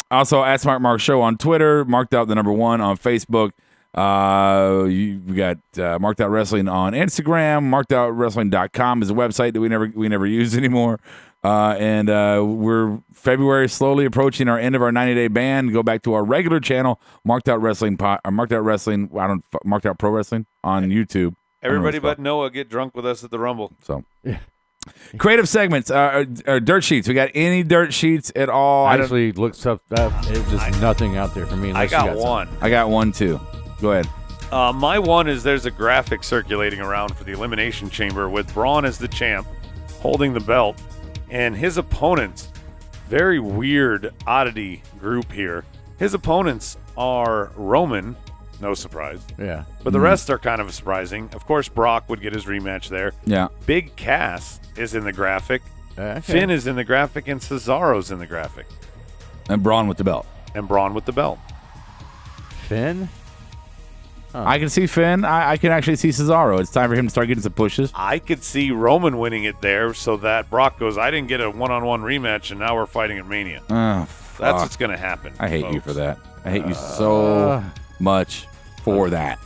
Also at Smart Mark Show on Twitter, Marked Out the #1 on Facebook. We got Marked Out Wrestling on Instagram. MarkedOutWrestling.com is a website that we never use anymore. And we're February slowly approaching our end of our 90-day ban. Go back to our regular channel, Marked Out Wrestling, Marked Out Wrestling. Marked Out Pro Wrestling on YouTube. Everybody but Noah get drunk with us at the Rumble. So. Creative segments, dirt sheets. We got any dirt sheets at all? I actually looked stuff up. There's just nothing out there for me. I unless you got something. one. I got one too. Go ahead. My one is there's a graphic circulating around for the Elimination Chamber with Braun as the champ holding the belt and his opponents. Very weird oddity group here. His opponents are Roman, no surprise, Yeah. but the rest are kind of surprising. Of course, Brock would get his rematch there. Yeah. Big Cass is in the graphic. Okay. Finn is in the graphic, and Cesaro's in the graphic. And Braun with the belt. And Braun with the belt. Finn? I can see Finn. I can actually see Cesaro. It's time for him to start getting some pushes. I could see Roman winning it there so that Brock goes, I didn't get a one-on-one rematch, and now we're fighting at Mania. Oh, That's fuck. what's going to happen. I hate you folks. for that. I hate you so much for that.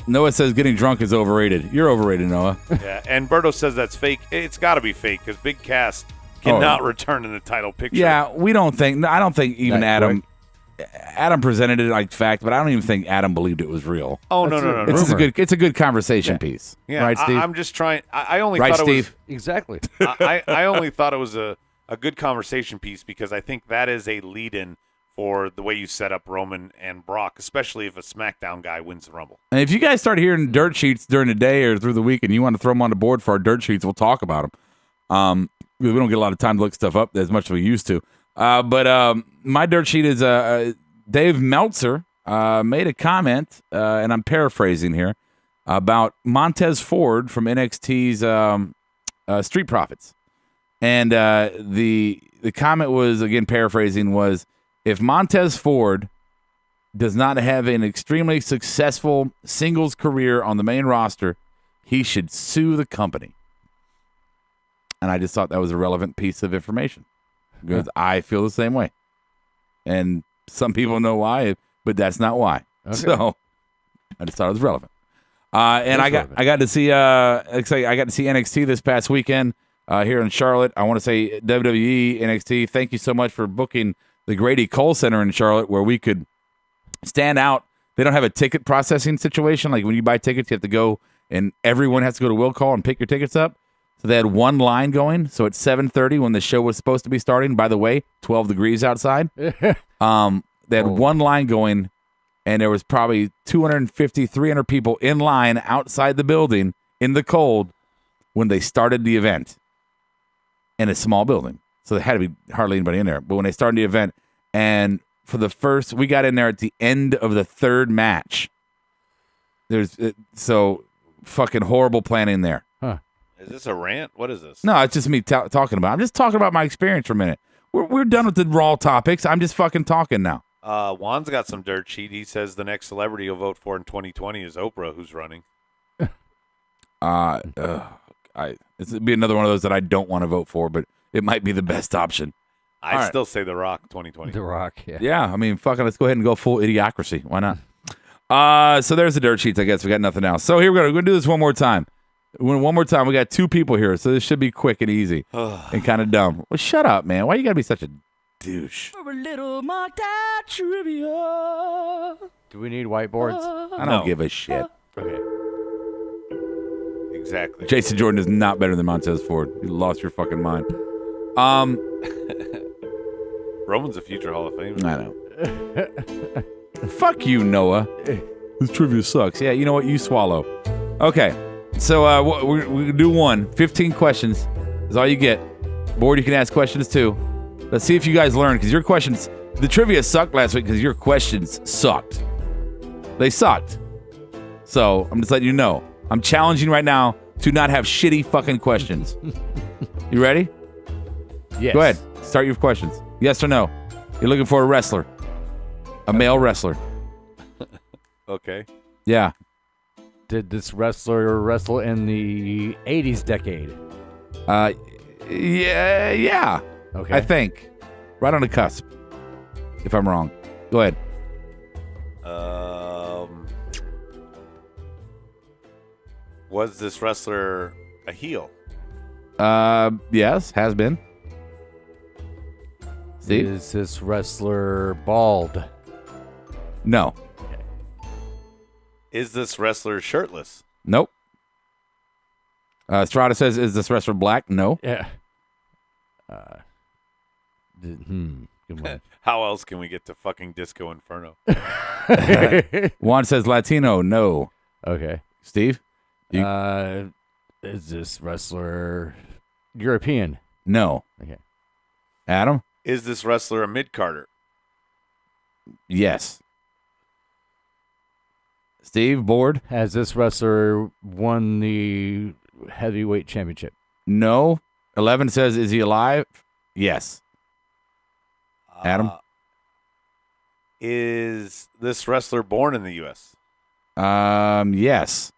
Noah says getting drunk is overrated. You're overrated, Noah. Yeah, and Berto says that's fake. It's got to be fake because Big Cass cannot return in the title picture. Yeah, I don't think even That Adam. Adam presented it like fact, but I don't even think Adam believed it was real. Oh, no. It's just Rumor. it's a good conversation piece. Yeah, Right, Steve? I'm just trying. I only Right, thought Steve? Exactly. I only thought it was a good conversation piece because I think that is a lead-in for the way you set up Roman and Brock, especially if a SmackDown guy wins the Rumble. And if you guys start hearing dirt sheets during the day or through the week and you want to throw them on the board for our dirt sheets, we'll talk about them. We don't get a lot of time to look stuff up as much as we used to. But my dirt sheet is Dave Meltzer made a comment, and I'm paraphrasing here, about Montez Ford from NXT's Street Profits. And the comment was, again paraphrasing, was, if Montez Ford does not have an extremely successful singles career on the main roster, he should sue the company. And I just thought that was a relevant piece of information because I feel the same way. And some people know why, but that's not why. Okay. So I just thought it was relevant. And I got to see NXT this past weekend here in Charlotte. I want to say WWE NXT, thank you so much for booking the Grady Cole Center in Charlotte where we could stand out. They don't have a ticket processing situation. Like when you buy tickets, you have to go and everyone has to go to will call and pick your tickets up. So they had one line going. So at 7:30 when the show was supposed to be starting, by the way, 12 degrees outside, they had one line going and there was probably 250, 300 people in line outside the building in the cold when they started the event in a small building. So there had to be hardly anybody in there. But when they started the event, and for the first, we got in there at the end of the third match. So fucking horrible planning there. Huh. Is this a rant? What is this? No, it's just me talking about. I'm just talking about my experience for a minute. We're done with the Raw topics. I'm just fucking talking now. Juan's got some dirt sheet. He says the next celebrity you'll vote for in 2020 is Oprah, who's running. It'd be another one of those that I don't want to vote for, but it might be the best option. I still say The Rock 2020. The Rock, yeah. Yeah, I mean, fucking, let's go ahead and go full idiocracy. Why not? So there's the dirt sheets, I guess. We got nothing else. So here we go. We're going to do this one more time. One more time. We got two people here, so this should be quick and easy and kind of dumb. Well, shut up, man. Why you got to be such a douche? For a little mocked out trivia. Do we need whiteboards? I don't give a shit. Okay. Exactly. Jason Jordan is not better than Montez Ford. You lost your fucking mind. Roman's a future Hall of Famer. I know. Fuck you, Noah. This trivia sucks. Yeah, you know what? You swallow. Okay. So we're going to do 15 questions is all you get. Board, you can ask questions too. Let's see if you guys learn because your questions, the trivia sucked last week because your questions sucked. They sucked. So I'm just letting you know. I'm challenging right now to not have shitty fucking questions. You ready? Yes. Go ahead. Start your questions. Yes or no? You're looking for a wrestler. A male wrestler. Okay. Yeah. Did this wrestler wrestle in the 80s decade? Yeah. Okay. I think. Right on the cusp. If I'm wrong. Go ahead. Was this wrestler a heel? Yes, has been. Steve? Is this wrestler bald? No. Is this wrestler shirtless? Nope. Strata says, is this wrestler black? No. Yeah. Good one. How else can we get to fucking Disco Inferno? Juan says Latino. No. Okay. Steve? Is this wrestler European? No. Okay. Adam? Is this wrestler a mid-carder? Yes. Steve, board? Has this wrestler won the heavyweight championship? No. 11 says, is he alive? Yes. Adam? Is this wrestler born in the U.S.? Yes.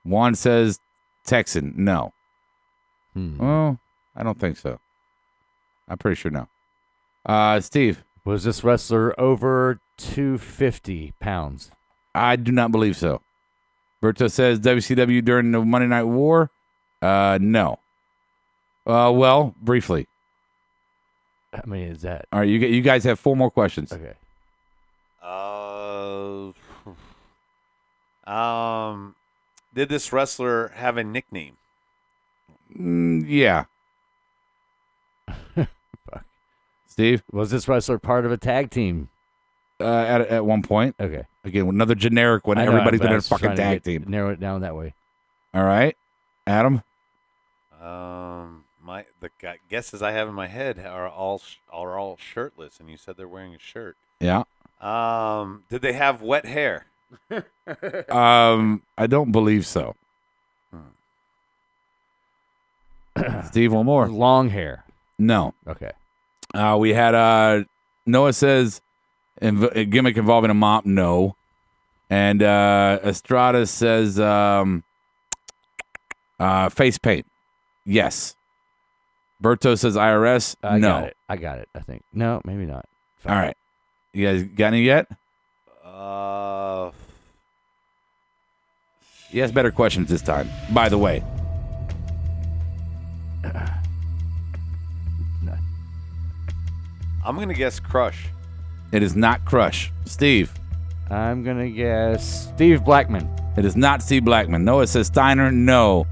Juan says Texan. No. Well, I don't think so. I'm pretty sure no. Steve? Was this wrestler over 250 pounds? I do not believe so. Berto says WCW during the Monday Night War? No. Well, briefly. How many is that? All right, you guys have 4 more questions. Okay. Did this wrestler have a nickname? Yeah. Fuck. Steve? Was this wrestler part of a tag team? at one point. Okay. Again, another generic one. I know, Everybody's but been I in a was fucking trying to tag team. narrow it down that way. All right, Adam. The guesses I have in my head are all shirtless, and you said they're wearing a shirt. Yeah. Did they have wet hair? I don't believe so. Steve, one more. Long hair. No. Okay. We had Noah says a gimmick involving a mop. No. And Estrada says face paint. Yes. Berto says IRS. No. I got it. I think. No, maybe not. All right. You guys got any yet? He has better questions this time, by the way. I'm going to guess Crush. It is not Crush. Steve. I'm going to guess Steve Blackman. It is not Steve Blackman. Noah says Steiner. No.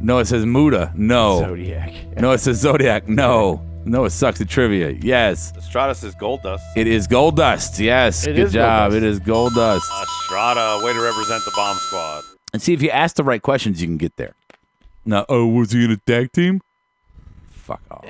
Noah says Muda. No. Zodiac. Noah says Zodiac. No. Noah sucks at trivia. Yes. Estrada says Goldust. It is Goldust. Yes. It Good is job. Goldust. It is Goldust. Estrada, way to represent the Bomb Squad. And see, if you ask the right questions, you can get there. Now, was he in a tag team? Fuck off.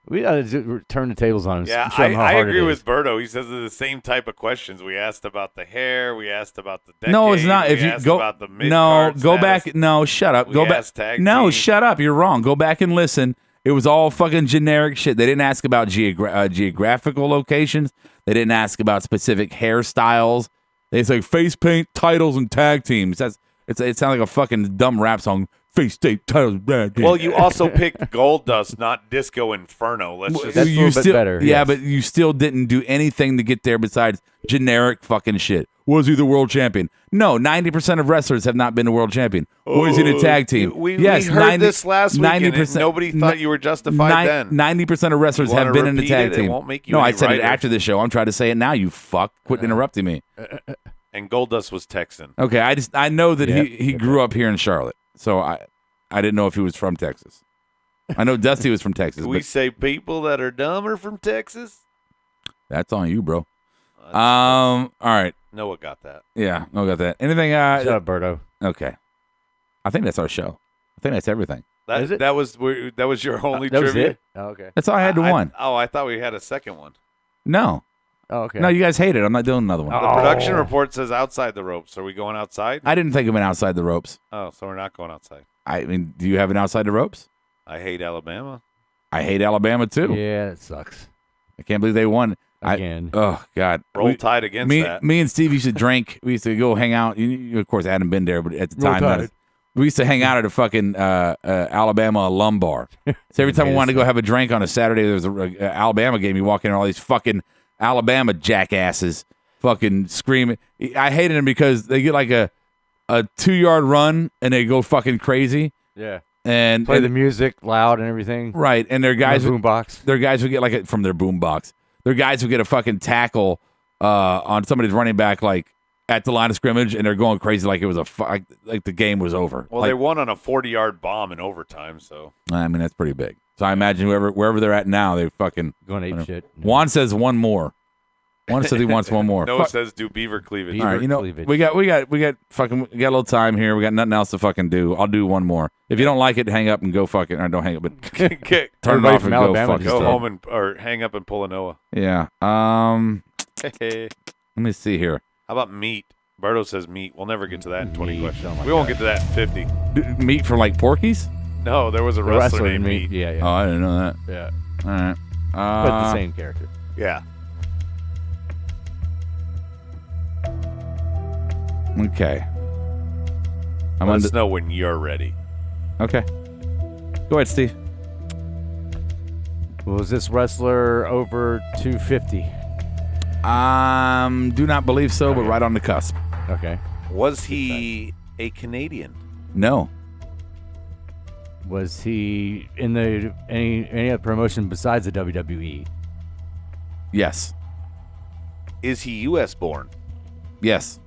We got to turn the tables on him. Yeah, show him how I hard agree it with is. Berto. He says they're the same type of questions. We asked about the hair. We asked about the decade. No, it's not. We If you asked go, about the no, mid-card go status. back. No, shut up. We Go back. asked tag No, team. shut up. You're wrong. Go back and listen. It was all fucking generic shit. They didn't ask about geographical locations. They didn't ask about specific hairstyles. They say face paint, titles, and tag teams. It sounds like a fucking dumb rap song. Face paint, titles, tag teams. Well, you also picked Goldust, not Disco Inferno. Let's just That's a little bit better, Yeah, yes. but you still didn't do anything to get there besides generic fucking shit. Was he the world champion? No, 90% of wrestlers have not been a world champion. Was he in a tag team? We yes, heard this last week, and 90%. nobody thought you were justified then. 90% of wrestlers You have wanna been in a repeat tag it? It team. won't make you No, I any said it righter. after the show. I'm trying to say it now. You fuck! Quit interrupting me. And Goldust was Texan. Okay, I know that Yeah, he grew up here in Charlotte, so I didn't know if he was from Texas. I know Dusty was from Texas, We but say people that are dumber from Texas. that's on you, bro. All right. Noah got that. Yeah, no, got that. Anything? Shut up, Berto. Okay. I think that's our show. I think that's everything. That, Is it? that was your only That was trivia. it? Oh, okay. That's all I had to one. I thought we had a second one. No, Oh, okay. no, you guys hate it. I'm not doing another one. The production report says outside the ropes. Are we going outside? I didn't think of an outside the ropes. Oh, so we're not going outside. I mean, do you have an outside the ropes? I hate Alabama. I hate Alabama too. Yeah, it sucks. I can't believe they won. Again. Oh God. Roll Tide against that. Me and Steve used to drink. We used to go hang out. You, of course, hadn't been there, but at the Roll time, Tide. we used to hang out at a fucking Alabama alum bar. So every time we wanted to go have a drink on a Saturday, there was a Alabama game. You walk in, and all these fucking Alabama jackasses fucking screaming. I hated them because they get like a 2-yard run and they go fucking crazy. Yeah. And Play the music loud and everything. right, and their guys would, boombox. their guys would get like from their boom box. Their guys would get a fucking tackle on somebody's running back like at the line of scrimmage, and they're going crazy like it was like the game was over. Well, like, they won on a 40-yard bomb in overtime, so. I mean, that's pretty big. So I imagine wherever they're at now, they fucking Going ape shit. Juan says one more. Juan says he wants one more. Noah Fuck. says do beaver cleavage. Beaver All right, you know, cleavage. we got a little time here. We got nothing else to fucking do. I'll do one more. If you don't like it, hang up and go fucking, or don't hang up, but turn it Everybody off from and Alabama go fuck just Go yourself. home or hang up and pull a Noah. Yeah. Hey. Let me see here. How about meat? Berto says meat. We'll never get to that in 20 Meat. questions. Oh my We won't God. get to that in 50. Meat for like Porkies? No, there was a The wrestler named Meat. Yeah, Oh, yeah. I didn't know that. Yeah. All right. But the same character. Yeah. Okay. I'm Let on. us know when you're ready. Okay. Go ahead, Steve. Was this wrestler over 250? Do not believe so, but right on the cusp. Okay. Was he a Canadian? No. Was he in the any other promotion besides the WWE? Yes. Is he U.S. born? Yes.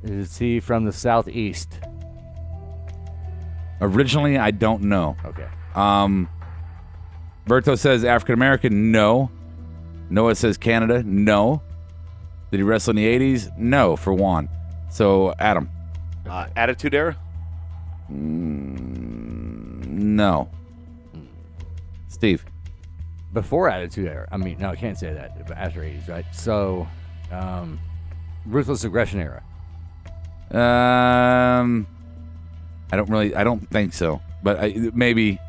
Is he from the Southeast? Originally, I don't know. Okay. Berto says African American. No. Noah says Canada. No. Did he wrestle in the 80s? No, for Juan. So, Adam. Attitude Era? No. Steve. Before Attitude Era. I mean, no, I can't say that. But after 80s, right? So, Ruthless Aggression Era. I don't think so. But maybe.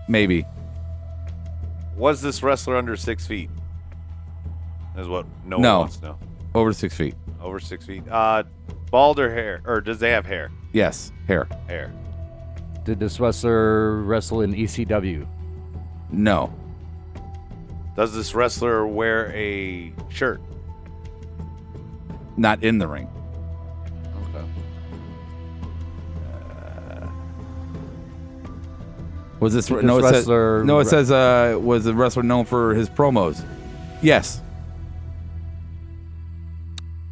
Was this wrestler under 6 feet? Is what no one wants to know. Over 6 feet. Over 6 feet. Bald or hair? Or does they have hair? Yes, hair. Hair. Did this wrestler wrestle in ECW? No. Does this wrestler wear a shirt? Not in the ring. Okay. Was this, Did this no? It wrestler says, no. It says was the wrestler known for his promos? Yes.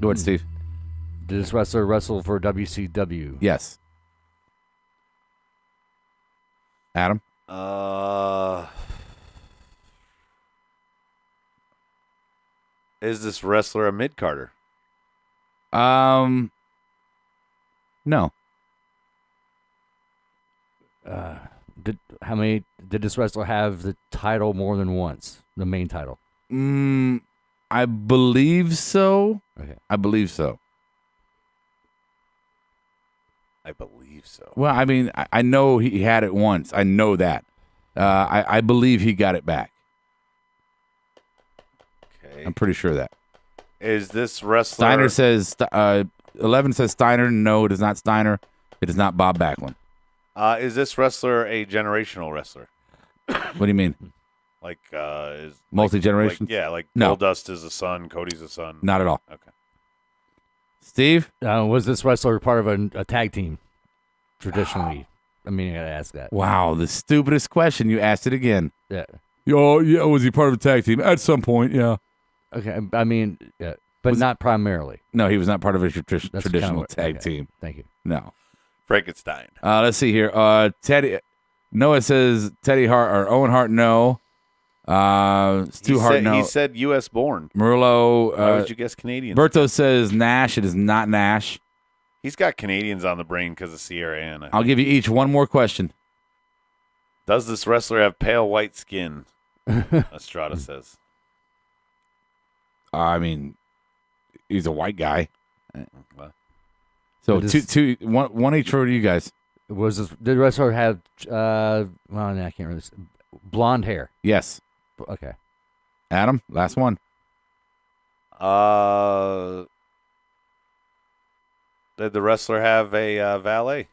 Go ahead, Steve. Did this wrestler wrestle for WCW? Yes. Adam. Is this wrestler a mid-carder? No. Did this wrestler have the title more than once? The main title? I believe so. Okay. I believe so. I believe so. Well, I mean, I know he had it once. I know that. I believe he got it back. Okay. I'm pretty sure of that. Is this wrestler... Steiner says, 11 says Steiner. No, it is not Steiner. It is not Bob Backlund. Is this wrestler a generational wrestler? What do you mean? Like, is... Multi-generations? Like, yeah, like No. Goldust is a son, Cody's a son. Not at all. Okay. Steve? Was this wrestler part of a tag team? Traditionally. I mean, I got to ask that. Wow, the stupidest question. You asked it again. Yeah. Oh, yeah, was he part of a tag team? At some point, yeah. Okay. I mean, yeah, but not primarily. No, he was not part of a That's traditional kinda what- tag okay. team. Thank you. No. Frankenstein. Let's see here. Teddy. Noah says Teddy Hart or Owen Hart. No. Stu Hart. No. He said U.S. born. Murillo. Why would you guess Canadian? Berto says Nash. It is not Nash. He's got Canadians on the brain because of Sierra Ann. I'll give you each one more question. Does this wrestler have pale white skin? Estrada says. I mean, he's a white guy. Well, So It is- one each for you guys. Was this, did the wrestler have, well, no, I can't really, blonde hair? Yes. Okay. Adam, last one. Did the wrestler have a valet?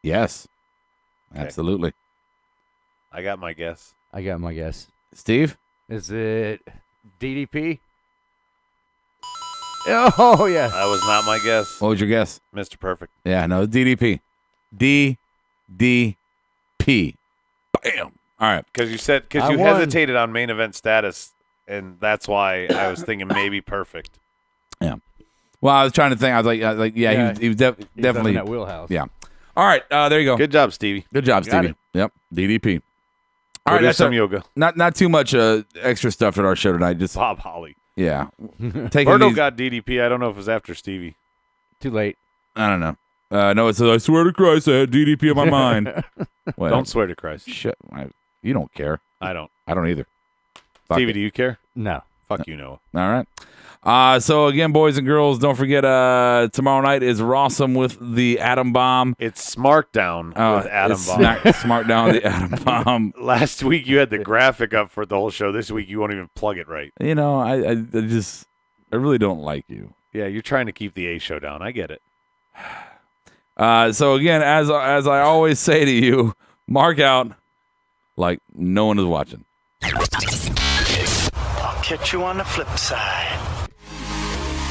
Yes. Okay. Absolutely. I got my guess. I got my guess. Steve? Is it DDP? Oh, yeah. That was not my guess. What was your guess? Mr. Perfect. Yeah, no, DDP. DDP. Bam. All right. Because you I won. hesitated on main event status, and that's why I was thinking maybe Perfect. Yeah. Well, I was trying to think. I was like, Yeah, he was He's definitely. in that wheelhouse. Yeah. All right. There you go. Good job, Stevie. Good job, Got Stevie. Yep. DDP. All right, that's some a- yoga. Not too much extra stuff at our show tonight. Just Bob Holly. yeah. Taking Berto these, got DDP. I don't know if it was after Stevie. Too late. I don't know. No, it says I swear to Christ I had DDP in my mind. Well, Don't swear to Christ. shit. You don't care. I don't. I don't either. Fuck Stevie, it. do you care? No. Fuck you, Noah. All right. So again, boys and girls, don't forget tomorrow night is Rawsome with the Atom Bomb. It's Smartdown with Adam it's Bomb. Smart down the Atom Bomb. Last week you had the graphic up for the whole show. This week you won't even plug it right. You know, I really don't like you. Yeah, you're trying to keep the A show down. I get it. So again, as I always say to you, mark out like no one is watching. I'll catch you on the flip side.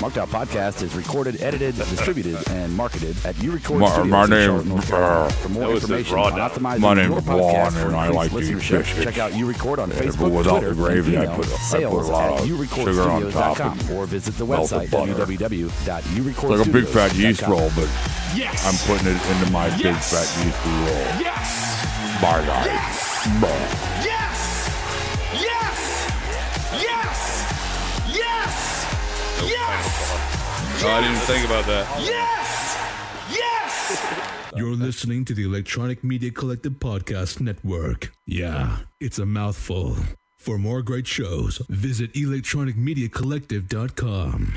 Marked Out Podcast is recorded, edited, distributed, and marketed at URecord My Studios name- in Charlotte, North Carolina. For more That was his information raw on down. optimizing My name's your Juan, podcast and for I increased like to eat listenership, biscuits. check out URecord on but Facebook, without Twitter, the gravy, and I email put a sales lot at of sugar on top urecordstudios.com and or visit the melted website butter. www.urecordstudios.com. Like a big fat yeast roll, but Yes. I'm putting it into my big fat yeast roll. Yes. Bye guys. Yes. Bye. Yes. Yes. Yes. Yes. Yes. Oh, I didn't think about that. Yes! Yes! You're listening to the Electronic Media Collective Podcast Network. Yeah, it's a mouthful. For more great shows, visit electronicmediacollective.com.